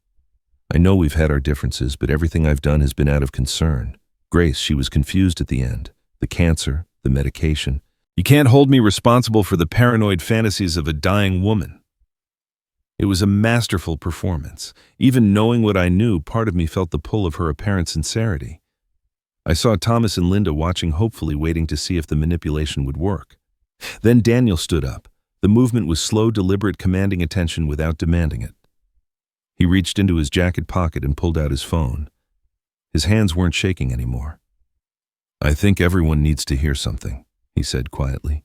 I know we've had our differences, but everything I've done has been out of concern. Grace, she was confused at the end. The cancer, the medication. You can't hold me responsible for the paranoid fantasies of a dying woman. It was a masterful performance. Even knowing what I knew, part of me felt the pull of her apparent sincerity. I saw Thomas and Linda watching, hopefully waiting to see if the manipulation would work. Then Daniel stood up. The movement was slow, deliberate, commanding attention without demanding it. He reached into his jacket pocket and pulled out his phone. His hands weren't shaking anymore. I think everyone needs to hear something, he said quietly.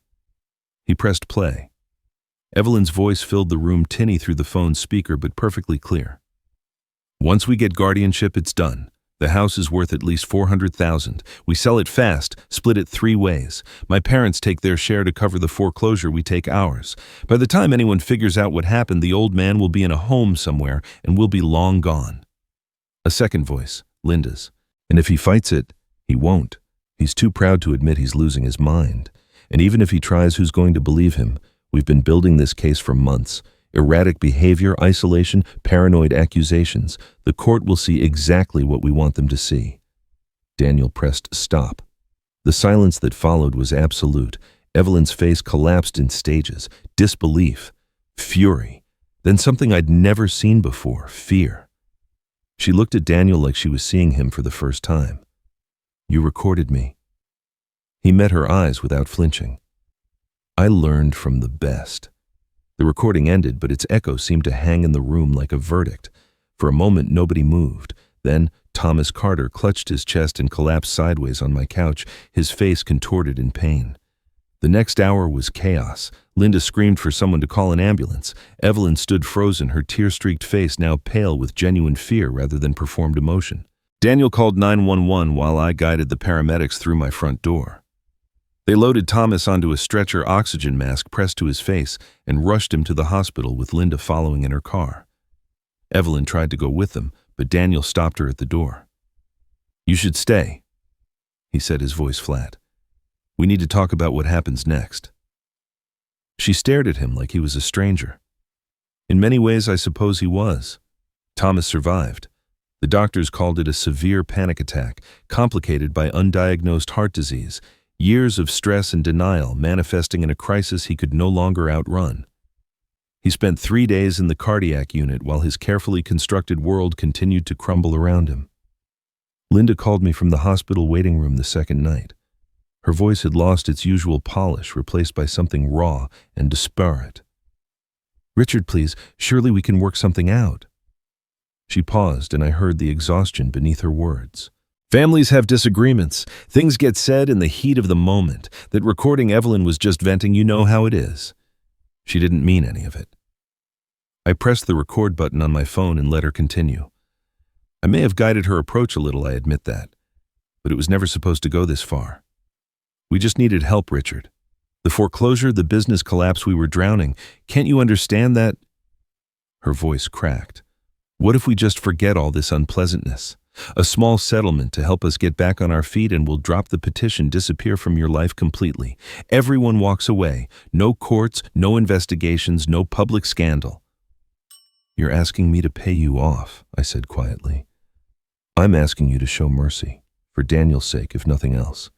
He pressed play. Evelyn's voice filled the room, tinny through the phone's speaker but perfectly clear. Once we get guardianship, it's done. The house is worth at least $400,000. We sell it fast, split it 3 ways. My parents take their share to cover the foreclosure, we take ours. By the time anyone figures out what happened, the old man will be in a home somewhere and we'll be long gone. A second voice, Linda's. And if he fights it, he won't. He's too proud to admit he's losing his mind. And even if he tries, who's going to believe him? We've been building this case for months. Erratic behavior, isolation, paranoid accusations. The court will see exactly what we want them to see. Daniel pressed stop. The silence that followed was absolute. Evelyn's face collapsed in stages. Disbelief. Fury. Then something I'd never seen before. Fear. She looked at Daniel like she was seeing him for the first time. You recorded me. He met her eyes without flinching. I learned from the best. The recording ended, but its echo seemed to hang in the room like a verdict. For a moment, nobody moved. Then, Thomas Carter clutched his chest and collapsed sideways on my couch, his face contorted in pain. The next hour was chaos. Linda screamed for someone to call an ambulance. Evelyn stood frozen, her tear-streaked face now pale with genuine fear rather than performed emotion. Daniel called 911 while I guided the paramedics through my front door. They loaded Thomas onto a stretcher, oxygen mask pressed to his face, and rushed him to the hospital with Linda following in her car. Evelyn tried to go with them, but Daniel stopped her at the door. You should stay, he said, his voice flat. We need to talk about what happens next. She stared at him like he was a stranger. In many ways, I suppose he was. Thomas survived. The doctors called it a severe panic attack, complicated by undiagnosed heart disease. Years of stress and denial manifesting in a crisis he could no longer outrun. He spent 3 days in the cardiac unit while his carefully constructed world continued to crumble around him. Linda called me from the hospital waiting room the second night. Her voice had lost its usual polish, replaced by something raw and disparate. Richard, please, surely we can work something out. She paused, and I heard the exhaustion beneath her words. Families have disagreements. Things get said in the heat of the moment. That recording Evelyn was just venting, you know how it is. She didn't mean any of it. I pressed the record button on my phone and let her continue. I may have guided her approach a little, I admit that. But it was never supposed to go this far. We just needed help, Richard. The foreclosure, the business collapse, we were drowning. Can't you understand that? Her voice cracked. What if we just forget all this unpleasantness? A small settlement to help us get back on our feet, and we'll drop the petition, disappear from your life completely. Everyone walks away. No courts, no investigations, no public scandal. You're asking me to pay you off, I said quietly. I'm asking you to show mercy, for Daniel's sake, if nothing else.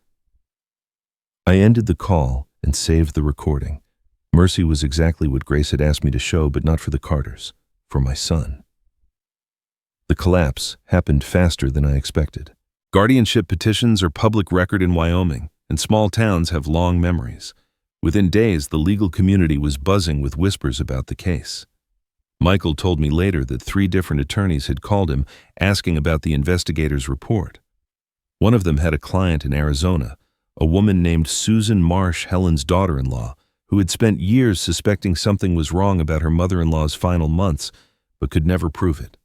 I ended the call and saved the recording. Mercy was exactly what Grace had asked me to show, but not for the Carters, for my son. The collapse happened faster than I expected. Guardianship petitions are public record in Wyoming, and small towns have long memories. Within days, the legal community was buzzing with whispers about the case. Michael told me later that 3 different attorneys had called him asking about the investigator's report. One of them had a client in Arizona, a woman named Susan Marsh, Helen's daughter-in-law, who had spent years suspecting something was wrong about her mother-in-law's final months, but could never prove it.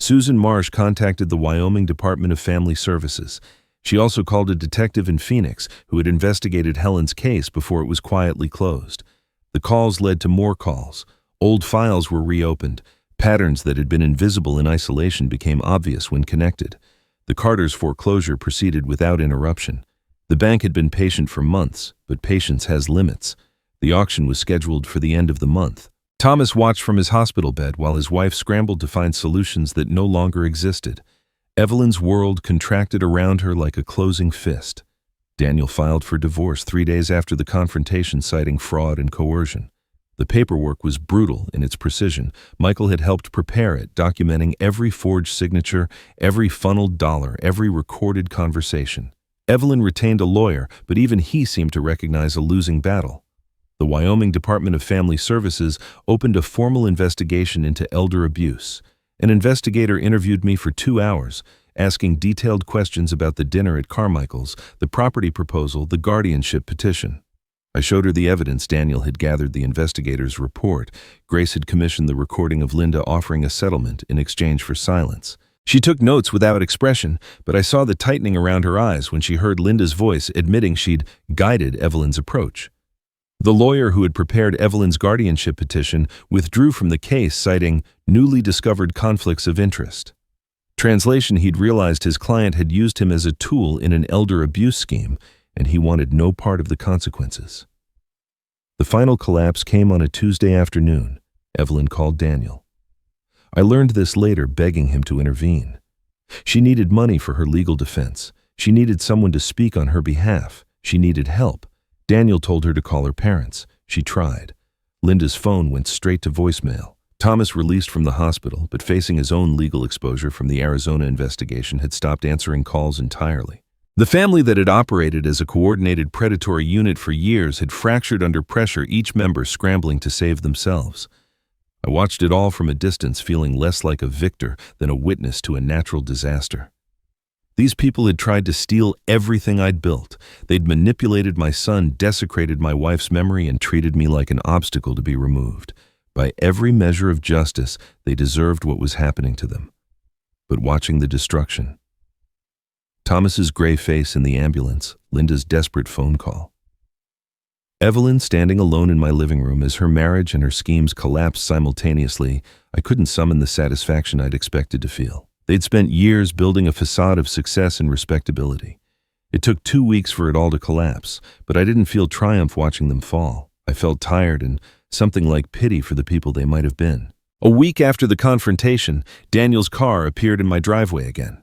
Susan Marsh contacted the Wyoming Department of Family Services. She also called a detective in Phoenix who had investigated Helen's case before it was quietly closed. The calls led to more calls. Old files were reopened. Patterns that had been invisible in isolation became obvious when connected. The Carters' foreclosure proceeded without interruption. The bank had been patient for months, but patience has limits. The auction was scheduled for the end of the month. Thomas watched from his hospital bed while his wife scrambled to find solutions that no longer existed. Evelyn's world contracted around her like a closing fist. Daniel filed for divorce 3 days after the confrontation, citing fraud and coercion. The paperwork was brutal in its precision. Michael had helped prepare it, documenting every forged signature, every funneled dollar, every recorded conversation. Evelyn retained a lawyer, but even he seemed to recognize a losing battle. The Wyoming Department of Family Services opened a formal investigation into elder abuse. An investigator interviewed me for 2 hours, asking detailed questions about the dinner at Carmichael's, the property proposal, the guardianship petition. I showed her the evidence Daniel had gathered, the investigator's report. Grace had commissioned the recording of Linda offering a settlement in exchange for silence. She took notes without expression, but I saw the tightening around her eyes when she heard Linda's voice admitting she'd guided Evelyn's approach. The lawyer who had prepared Evelyn's guardianship petition withdrew from the case, citing newly discovered conflicts of interest. Translation: he'd realized his client had used him as a tool in an elder abuse scheme, and he wanted no part of the consequences. The final collapse came on a Tuesday afternoon. Evelyn called Daniel. I learned this later, begging him to intervene. She needed money for her legal defense. She needed someone to speak on her behalf. She needed help. Daniel told her to call her parents. She tried. Linda's phone went straight to voicemail. Thomas, released from the hospital, but facing his own legal exposure from the Arizona investigation, had stopped answering calls entirely. The family that had operated as a coordinated predatory unit for years had fractured under pressure, each member scrambling to save themselves. I watched it all from a distance, feeling less like a victor than a witness to a natural disaster. These people had tried to steal everything I'd built. They'd manipulated my son, desecrated my wife's memory, and treated me like an obstacle to be removed. By every measure of justice, they deserved what was happening to them. But watching the destruction, Thomas's gray face in the ambulance, Linda's desperate phone call, Evelyn standing alone in my living room as her marriage and her schemes collapsed simultaneously, I couldn't summon the satisfaction I'd expected to feel. They'd spent years building a facade of success and respectability. It took 2 weeks for it all to collapse, but I didn't feel triumph watching them fall. I felt tired and something like pity for the people they might have been. A week after the confrontation, Daniel's car appeared in my driveway again.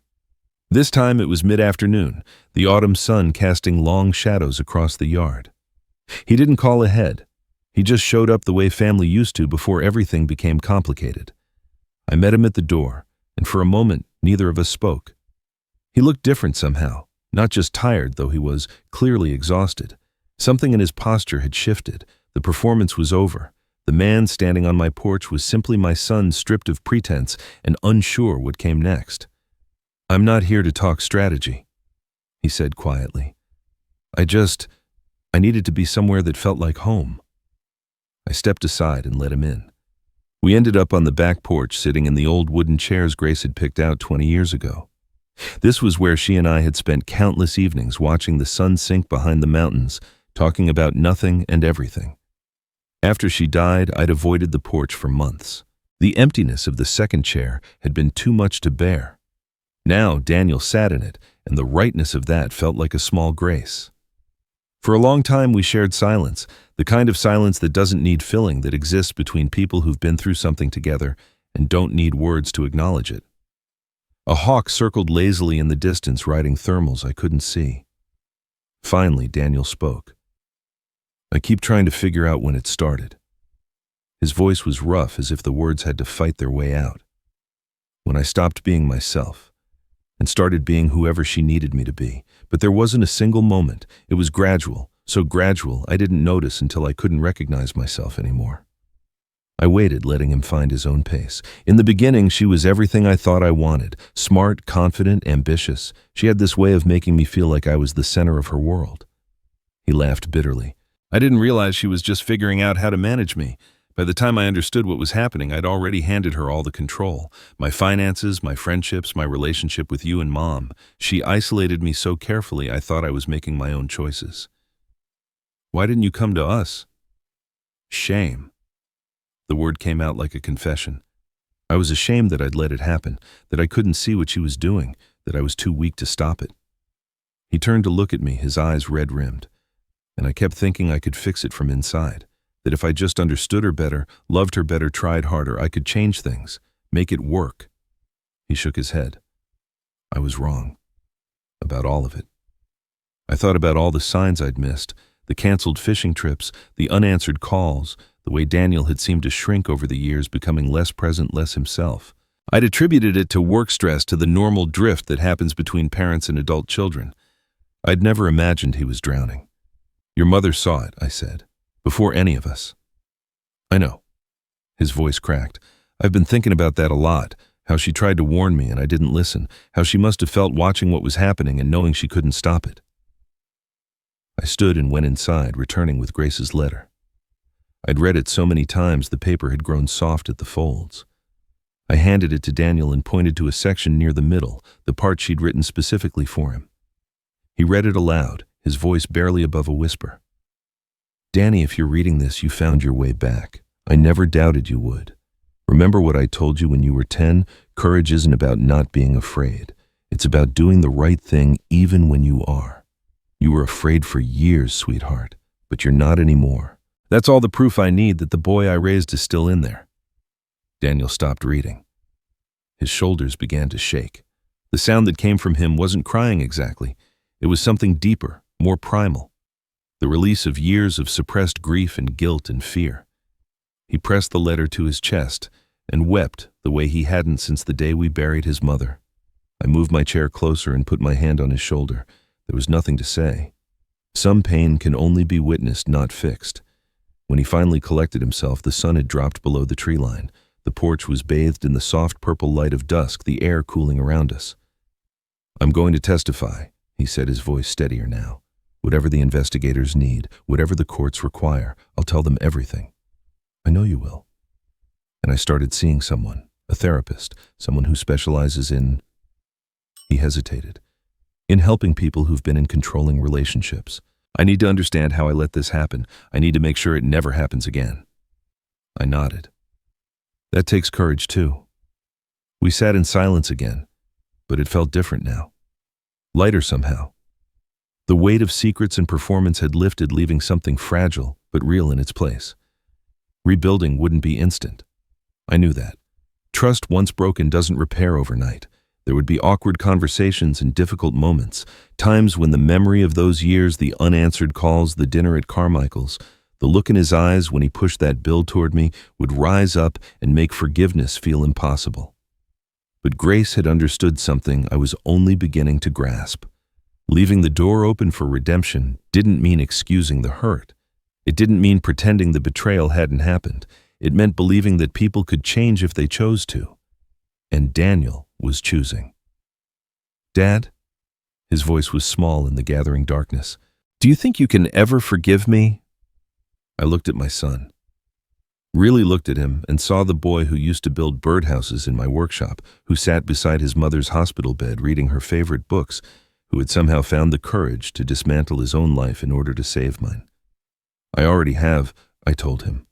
This time it was mid-afternoon, the autumn sun casting long shadows across the yard. He didn't call ahead. He just showed up the way family used to before everything became complicated. I met him at the door, and for a moment, neither of us spoke. He looked different somehow, not just tired, though he was clearly exhausted. Something in his posture had shifted. The performance was over. The man standing on my porch was simply my son, stripped of pretense and unsure what came next. "I'm not here to talk strategy," he said quietly. I needed to be somewhere that felt like home." I stepped aside and let him in. We ended up on the back porch, sitting in the old wooden chairs Grace had picked out 20 years ago. This was where she and I had spent countless evenings watching the sun sink behind the mountains, talking about nothing and everything. After she died, I'd avoided the porch for months. The emptiness of the second chair had been too much to bear. Now Daniel sat in it, and the rightness of that felt like a small grace. For a long time we shared silence, the kind of silence that doesn't need filling, that exists between people who've been through something together and don't need words to acknowledge it. A hawk circled lazily in the distance, riding thermals I couldn't see. Finally, Daniel spoke. "I keep trying to figure out when it started." His voice was rough, as if the words had to fight their way out. "When I stopped being myself and started being whoever she needed me to be. But there wasn't a single moment. It was gradual, so gradual I didn't notice until I couldn't recognize myself anymore." I waited, letting him find his own pace. In the beginning, she was everything I thought I wanted. Smart, confident, ambitious. She had this way of making me feel like I was the center of her world. He laughed bitterly. "I didn't realize she was just figuring out how to manage me. By the time I understood what was happening, I'd already handed her all the control. My finances, my friendships, my relationship with you and Mom. She isolated me so carefully I thought I was making my own choices." "Why didn't you come to us?" "Shame." The word came out like a confession. I was ashamed that I'd let it happen, that I couldn't see what she was doing, that I was too weak to stop it. He turned to look at me, his eyes red-rimmed, and I kept thinking I could fix it from inside. That if I just understood her better, loved her better, tried harder, I could change things, make it work. He shook his head. I was wrong. About all of it. I thought about all the signs I'd missed, the canceled fishing trips, the unanswered calls, the way Daniel had seemed to shrink over the years, becoming less present, less himself. I'd attributed it to work stress, to the normal drift that happens between parents and adult children. I'd never imagined he was drowning. "Your mother saw it," I said. "Before any of us." "I know." His voice cracked. "I've been thinking about that a lot, how she tried to warn me and I didn't listen, how she must have felt watching what was happening and knowing she couldn't stop it." I stood and went inside, returning with Grace's letter. I'd read it so many times the paper had grown soft at the folds. I handed it to Daniel and pointed to a section near the middle, the part she'd written specifically for him. He read it aloud, his voice barely above a whisper. "Danny, if you're reading this, you found your way back. I never doubted you would. Remember what I told you when you were 10? Courage isn't about not being afraid. It's about doing the right thing even when you are. You were afraid for years, sweetheart, but you're not anymore. That's all the proof I need that the boy I raised is still in there." Daniel stopped reading. His shoulders began to shake. The sound that came from him wasn't crying exactly. It was something deeper, more primal. The release of years of suppressed grief and guilt and fear. He pressed the letter to his chest and wept the way he hadn't since the day we buried his mother. I moved my chair closer and put my hand on his shoulder. There was nothing to say. Some pain can only be witnessed, not fixed. When he finally collected himself, the sun had dropped below the tree line. The porch was bathed in the soft purple light of dusk, the air cooling around us. "I'm going to testify," he said, his voice steadier now. "Whatever the investigators need, whatever the courts require, I'll tell them everything." "I know you will." And I started seeing someone, a therapist, someone who specializes in... He hesitated. "In helping people who've been in controlling relationships. I need to understand how I let this happen. I need to make sure it never happens again." I nodded. "That takes courage too." We sat in silence again, but it felt different now. Lighter somehow. The weight of secrets and performance had lifted, leaving something fragile but real in its place. Rebuilding wouldn't be instant. I knew that. Trust once broken doesn't repair overnight. There would be awkward conversations and difficult moments, times when the memory of those years, the unanswered calls, the dinner at Carmichael's, the look in his eyes when he pushed that bill toward me, would rise up and make forgiveness feel impossible. But Grace had understood something I was only beginning to grasp. Leaving the door open for redemption didn't mean excusing the hurt. It didn't mean pretending the betrayal hadn't happened. It meant believing that people could change if they chose to. And Daniel was choosing. "Dad?" His voice was small in the gathering darkness. "Do you think you can ever forgive me?" I looked at my son. Really looked at him and saw the boy who used to build birdhouses in my workshop, who sat beside his mother's hospital bed reading her favorite books, who had somehow found the courage to dismantle his own life in order to save mine. "I already have," I told him.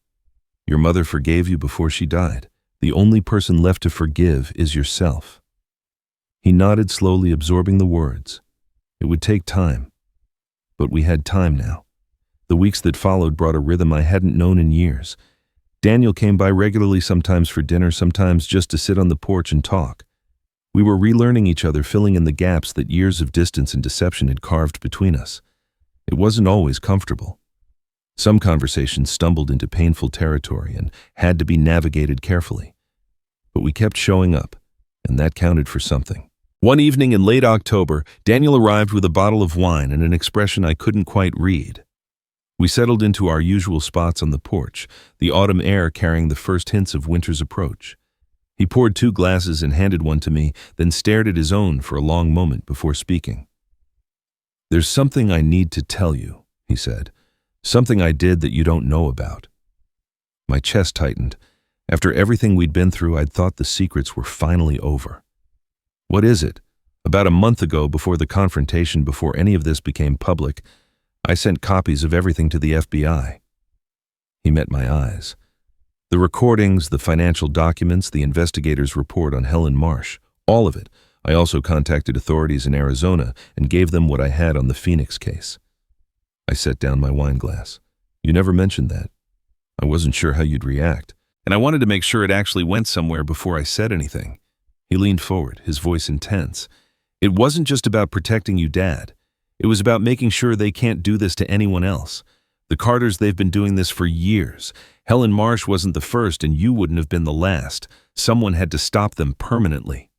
"Your mother forgave you before she died. The only person left to forgive is yourself." He nodded slowly, absorbing the words. It would take time. But we had time now. The weeks that followed brought a rhythm I hadn't known in years. Daniel came by regularly, sometimes for dinner, sometimes just to sit on the porch and talk. We were relearning each other, filling in the gaps that years of distance and deception had carved between us. It wasn't always comfortable. Some conversations stumbled into painful territory and had to be navigated carefully. But we kept showing up, and that counted for something. One evening in late October, Daniel arrived with a bottle of wine and an expression I couldn't quite read. We settled into our usual spots on the porch, the autumn air carrying the first hints of winter's approach. He poured 2 glasses and handed one to me, then stared at his own for a long moment before speaking. "There's something I need to tell you," he said. "Something I did that you don't know about." My chest tightened. After everything we'd been through, I'd thought the secrets were finally over. "What is it?" About a month ago, before the confrontation, before any of this became public, I sent copies of everything to the FBI. He met my eyes. The recordings, the financial documents, the investigators' report on Helen Marsh, all of it. I also contacted authorities in Arizona and gave them what I had on the Phoenix case. I set down my wine glass. "You never mentioned that. I wasn't sure how you'd react, and I wanted to make sure it actually went somewhere before I said anything." He leaned forward, his voice intense. "It wasn't just about protecting you, Dad. It was about making sure they can't do this to anyone else. The Carters, they've been doing this for years. Helen Marsh wasn't the first, and you wouldn't have been the last. Someone had to stop them permanently."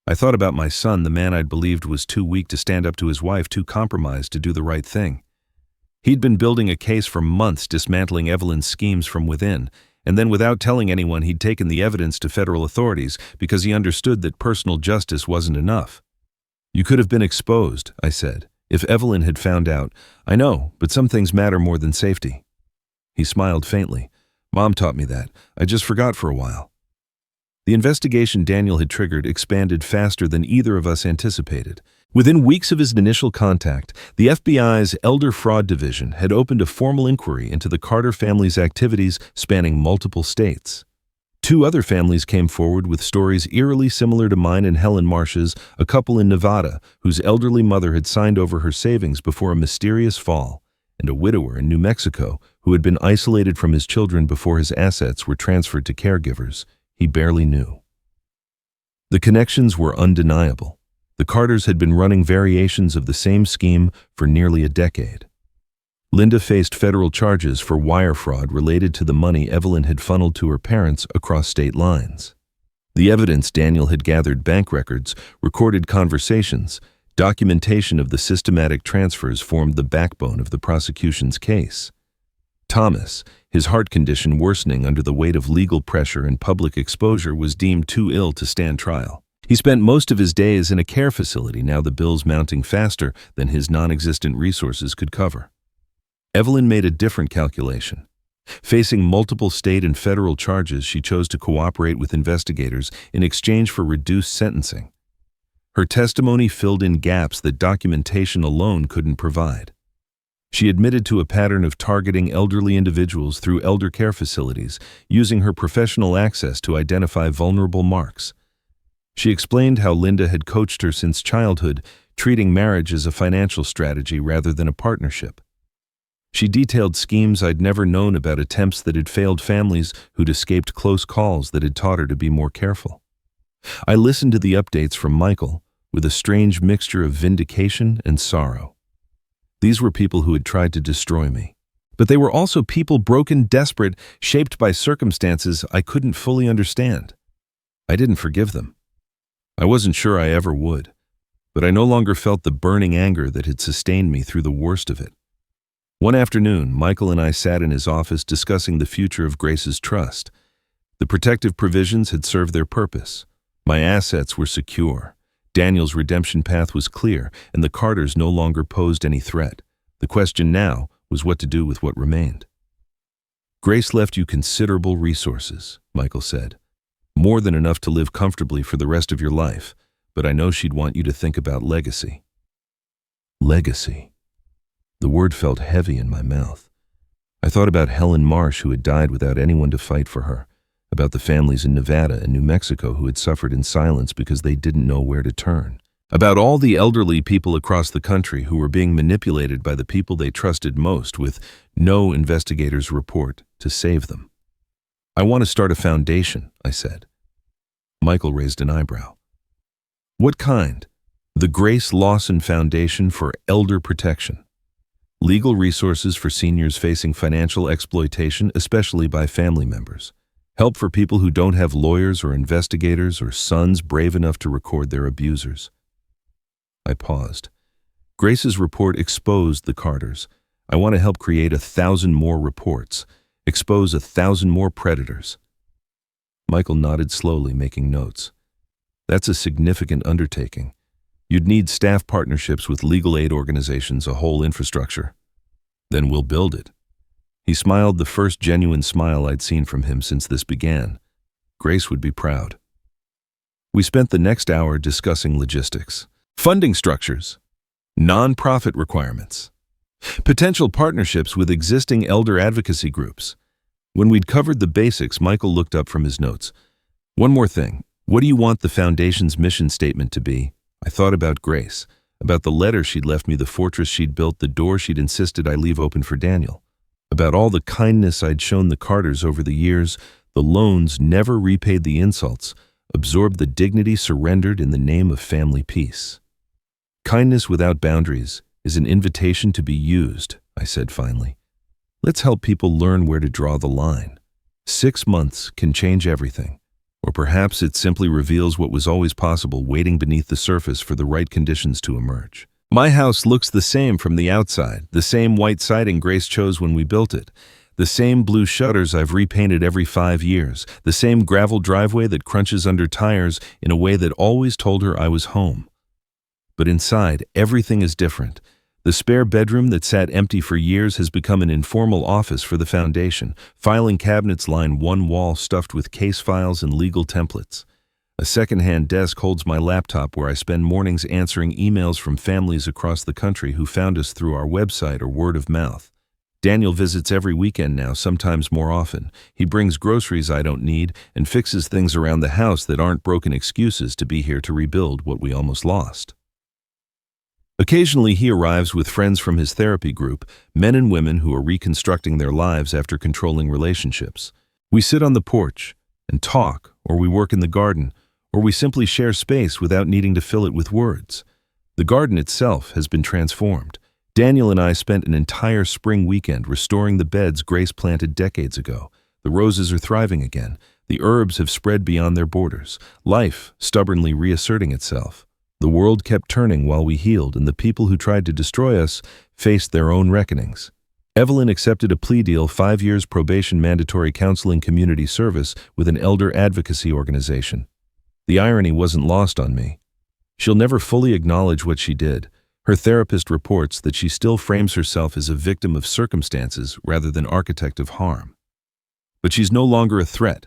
I thought about my son, the man I'd believed was too weak to stand up to his wife, too compromised to do the right thing. He'd been building a case for months, dismantling Evelyn's schemes from within, and then without telling anyone, he'd taken the evidence to federal authorities because he understood that personal justice wasn't enough. "You could have been exposed," I said. If Evelyn had found out, I know, but some things matter more than safety. He smiled faintly. Mom taught me that. I just forgot for a while. The investigation Daniel had triggered expanded faster than either of us anticipated. Within weeks of his initial contact, the FBI's Elder Fraud Division had opened a formal inquiry into the Carter family's activities spanning multiple states. 2 other families came forward with stories eerily similar to mine and Helen Marsh's, a couple in Nevada whose elderly mother had signed over her savings before a mysterious fall, and a widower in New Mexico who had been isolated from his children before his assets were transferred to caregivers he barely knew. The connections were undeniable. The Carters had been running variations of the same scheme for nearly a decade. Linda faced federal charges for wire fraud related to the money Evelyn had funneled to her parents across state lines. The evidence Daniel had gathered: bank records, recorded conversations, documentation of the systematic transfers formed the backbone of the prosecution's case. Thomas, his heart condition worsening under the weight of legal pressure and public exposure, was deemed too ill to stand trial. He spent most of his days in a care facility, now the bills mounting faster than his non-existent resources could cover. Evelyn made a different calculation. Facing multiple state and federal charges, she chose to cooperate with investigators in exchange for reduced sentencing. Her testimony filled in gaps that documentation alone couldn't provide. She admitted to a pattern of targeting elderly individuals through elder care facilities, using her professional access to identify vulnerable marks. She explained how Linda had coached her since childhood, treating marriage as a financial strategy rather than a partnership. She detailed schemes I'd never known about, attempts that had failed, families who'd escaped close calls that had taught her to be more careful. I listened to the updates from Michael with a strange mixture of vindication and sorrow. These were people who had tried to destroy me. But they were also people broken, desperate, shaped by circumstances I couldn't fully understand. I didn't forgive them. I wasn't sure I ever would. But I no longer felt the burning anger that had sustained me through the worst of it. One afternoon, Michael and I sat in his office discussing the future of Grace's trust. The protective provisions had served their purpose. My assets were secure. Daniel's redemption path was clear, and the Carters no longer posed any threat. The question now was what to do with what remained. Grace left you considerable resources, Michael said. More than enough to live comfortably for the rest of your life, but I know she'd want you to think about legacy. Legacy. The word felt heavy in my mouth. I thought about Helen Marsh, who had died without anyone to fight for her, about the families in Nevada and New Mexico who had suffered in silence because they didn't know where to turn, about all the elderly people across the country who were being manipulated by the people they trusted most, with no investigator's report to save them. I want to start a foundation, I said. Michael raised an eyebrow. What kind? The Grace Lawson Foundation for Elder Protection. Legal resources for seniors facing financial exploitation, especially by family members. Help for people who don't have lawyers or investigators or sons brave enough to record their abusers. I paused. Grace's report exposed the Carters. I want to help create 1,000 more reports, expose 1,000 more predators. Michael nodded slowly, making notes. That's a significant undertaking. You'd need staff partnerships with legal aid organizations, a whole infrastructure. Then we'll build it. He smiled, the first genuine smile I'd seen from him since this began. Grace would be proud. We spent the next hour discussing logistics, funding structures, non-profit requirements, potential partnerships with existing elder advocacy groups. When we'd covered the basics, Michael looked up from his notes. One more thing. What do you want the foundation's mission statement to be? I thought about Grace, about the letter she'd left me, the fortress she'd built, the door she'd insisted I leave open for Daniel. About all the kindness I'd shown the Carters over the years, the loans never repaid the insults, absorbed the dignity surrendered in the name of family peace. Kindness without boundaries is an invitation to be used, I said finally. Let's help people learn where to draw the line. 6 months can change everything. Or perhaps it simply reveals what was always possible, waiting beneath the surface for the right conditions to emerge. My house looks the same from the outside, the same white siding Grace chose when we built it, the same blue shutters I've repainted every 5 years, the same gravel driveway that crunches under tires in a way that always told her I was home. But inside, everything is different, The spare bedroom that sat empty for years has become an informal office for the foundation. Filing cabinets line one wall stuffed with case files and legal templates. A second-hand desk holds my laptop where I spend mornings answering emails from families across the country who found us through our website or word of mouth. Daniel visits every weekend now, sometimes more often. He brings groceries I don't need and fixes things around the house that aren't broken excuses to be here to rebuild what we almost lost. Occasionally he arrives with friends from his therapy group, men and women who are reconstructing their lives after controlling relationships. We sit on the porch and talk, or we work in the garden, or we simply share space without needing to fill it with words. The garden itself has been transformed. Daniel and I spent an entire spring weekend restoring the beds Grace planted decades ago. The roses are thriving again. The herbs have spread beyond their borders. Life stubbornly reasserting itself. The world kept turning while we healed, and the people who tried to destroy us faced their own reckonings. Evelyn accepted a plea deal, 5 years probation, mandatory counseling, community service with an elder advocacy organization. The irony wasn't lost on me. She'll never fully acknowledge what she did. Her therapist reports that she still frames herself as a victim of circumstances rather than architect of harm. But she's no longer a threat.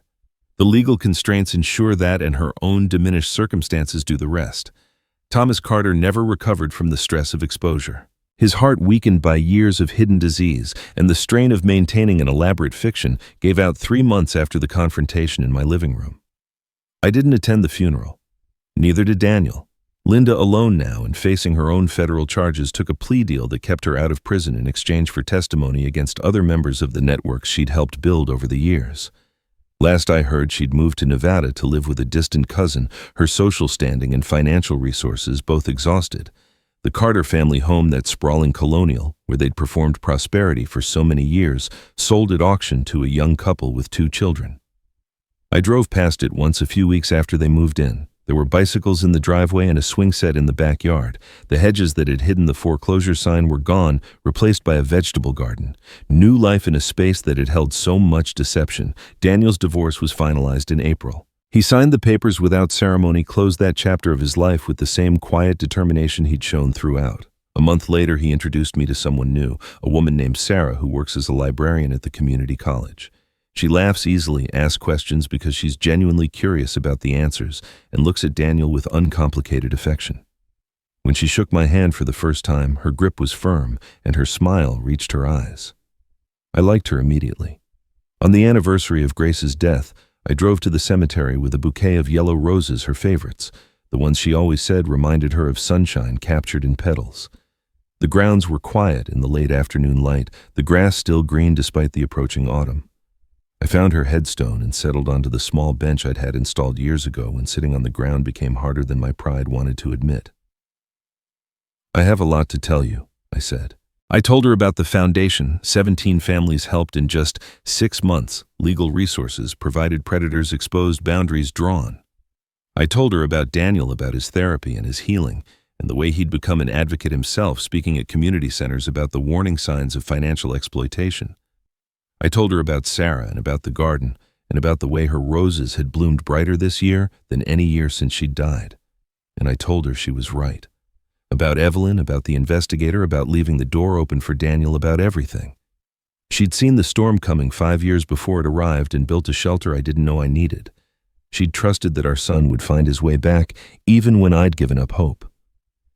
The legal constraints ensure that, and her own diminished circumstances do the rest. Thomas Carter never recovered from the stress of exposure. His heart, weakened by years of hidden disease and the strain of maintaining an elaborate fiction, gave out 3 months after the confrontation in my living room. I didn't attend the funeral. Neither did Daniel. Linda, alone now and facing her own federal charges, took a plea deal that kept her out of prison in exchange for testimony against other members of the networks she'd helped build over the years. Last I heard, she'd moved to Nevada to live with a distant cousin, her social standing and financial resources both exhausted. The Carter family home, that sprawling colonial, where they'd performed prosperity for so many years, sold at auction to a young couple with 2 children. I drove past it once a few weeks after they moved in. There were bicycles in the driveway and a swing set in the backyard. The hedges that had hidden the foreclosure sign were gone, replaced by a vegetable garden. New life in a space that had held so much deception. Daniel's divorce was finalized in April. He signed the papers without ceremony, closed that chapter of his life with the same quiet determination he'd shown throughout. A month later, he introduced me to someone new, a woman named Sarah who works as a librarian at the community college. She laughs easily, asks questions because she's genuinely curious about the answers, and looks at Daniel with uncomplicated affection. When she shook my hand for the first time, her grip was firm, and her smile reached her eyes. I liked her immediately. On the anniversary of Grace's death, I drove to the cemetery with a bouquet of yellow roses, her favorites, the ones she always said reminded her of sunshine captured in petals. The grounds were quiet in the late afternoon light, the grass still green despite the approaching autumn. I found her headstone and settled onto the small bench I'd had installed years ago when sitting on the ground became harder than my pride wanted to admit. I have a lot to tell you, I said. I told her about the foundation, 17 families helped in just 6 months, legal resources provided, predators exposed, boundaries drawn. I told her about Daniel, about his therapy and his healing, and the way he'd become an advocate himself, speaking at community centers about the warning signs of financial exploitation. I told her about Sarah and about the garden and about the way her roses had bloomed brighter this year than any year since she'd died. And I told her she was right. About Evelyn, about the investigator, about leaving the door open for Daniel, about everything. She'd seen the storm coming 5 years before it arrived and built a shelter I didn't know I needed. She'd trusted that our son would find his way back even when I'd given up hope.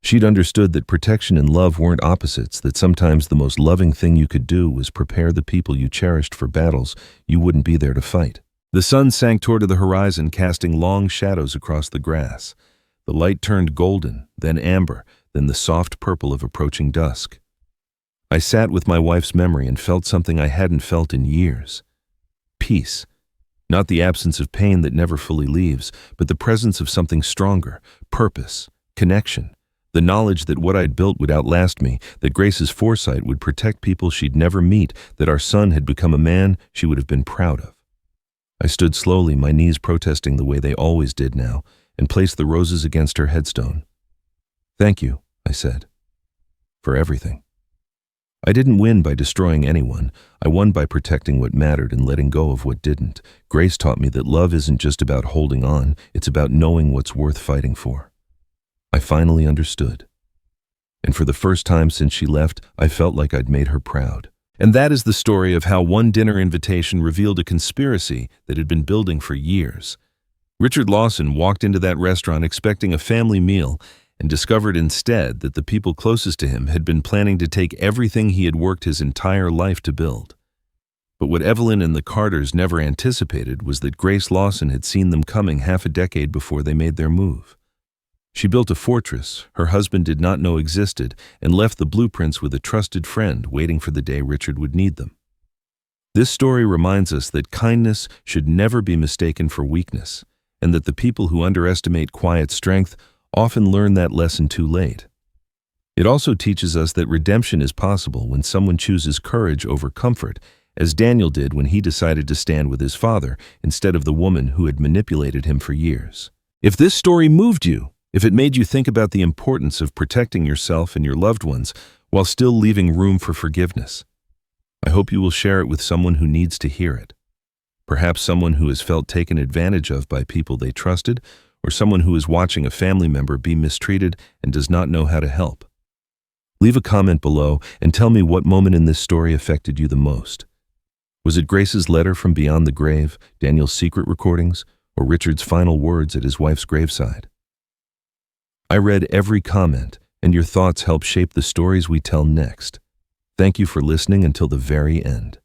She'd understood that protection and love weren't opposites, that sometimes the most loving thing you could do was prepare the people you cherished for battles you wouldn't be there to fight. The sun sank toward the horizon, casting long shadows across the grass. The light turned golden, then amber, then the soft purple of approaching dusk. I sat with my wife's memory and felt something I hadn't felt in years. Peace. Not the absence of pain that never fully leaves, but the presence of something stronger, purpose, connection. The knowledge that what I'd built would outlast me, that Grace's foresight would protect people she'd never meet, that our son had become a man she would have been proud of. I stood slowly, my knees protesting the way they always did now, and placed the roses against her headstone. "Thank you," I said, "for everything." I didn't win by destroying anyone. I won by protecting what mattered and letting go of what didn't. Grace taught me that love isn't just about holding on, it's about knowing what's worth fighting for. I finally understood. And for the first time since she left, I felt like I'd made her proud. And that is the story of how one dinner invitation revealed a conspiracy that had been building for years. Richard Lawson walked into that restaurant expecting a family meal and discovered instead that the people closest to him had been planning to take everything he had worked his entire life to build. But what Evelyn and the Carters never anticipated was that Grace Lawson had seen them coming half a decade before they made their move. She built a fortress her husband did not know existed and left the blueprints with a trusted friend waiting for the day Richard would need them. This story reminds us that kindness should never be mistaken for weakness, and that the people who underestimate quiet strength often learn that lesson too late. It also teaches us that redemption is possible when someone chooses courage over comfort, as Daniel did when he decided to stand with his father instead of the woman who had manipulated him for years. If this story moved you, if it made you think about the importance of protecting yourself and your loved ones while still leaving room for forgiveness, I hope you will share it with someone who needs to hear it. Perhaps someone who has felt taken advantage of by people they trusted, or someone who is watching a family member be mistreated and does not know how to help. Leave a comment below and tell me what moment in this story affected you the most. Was it Grace's letter from beyond the grave, Daniel's secret recordings, or Richard's final words at his wife's graveside? I read every comment, and your thoughts help shape the stories we tell next. Thank you for listening until the very end.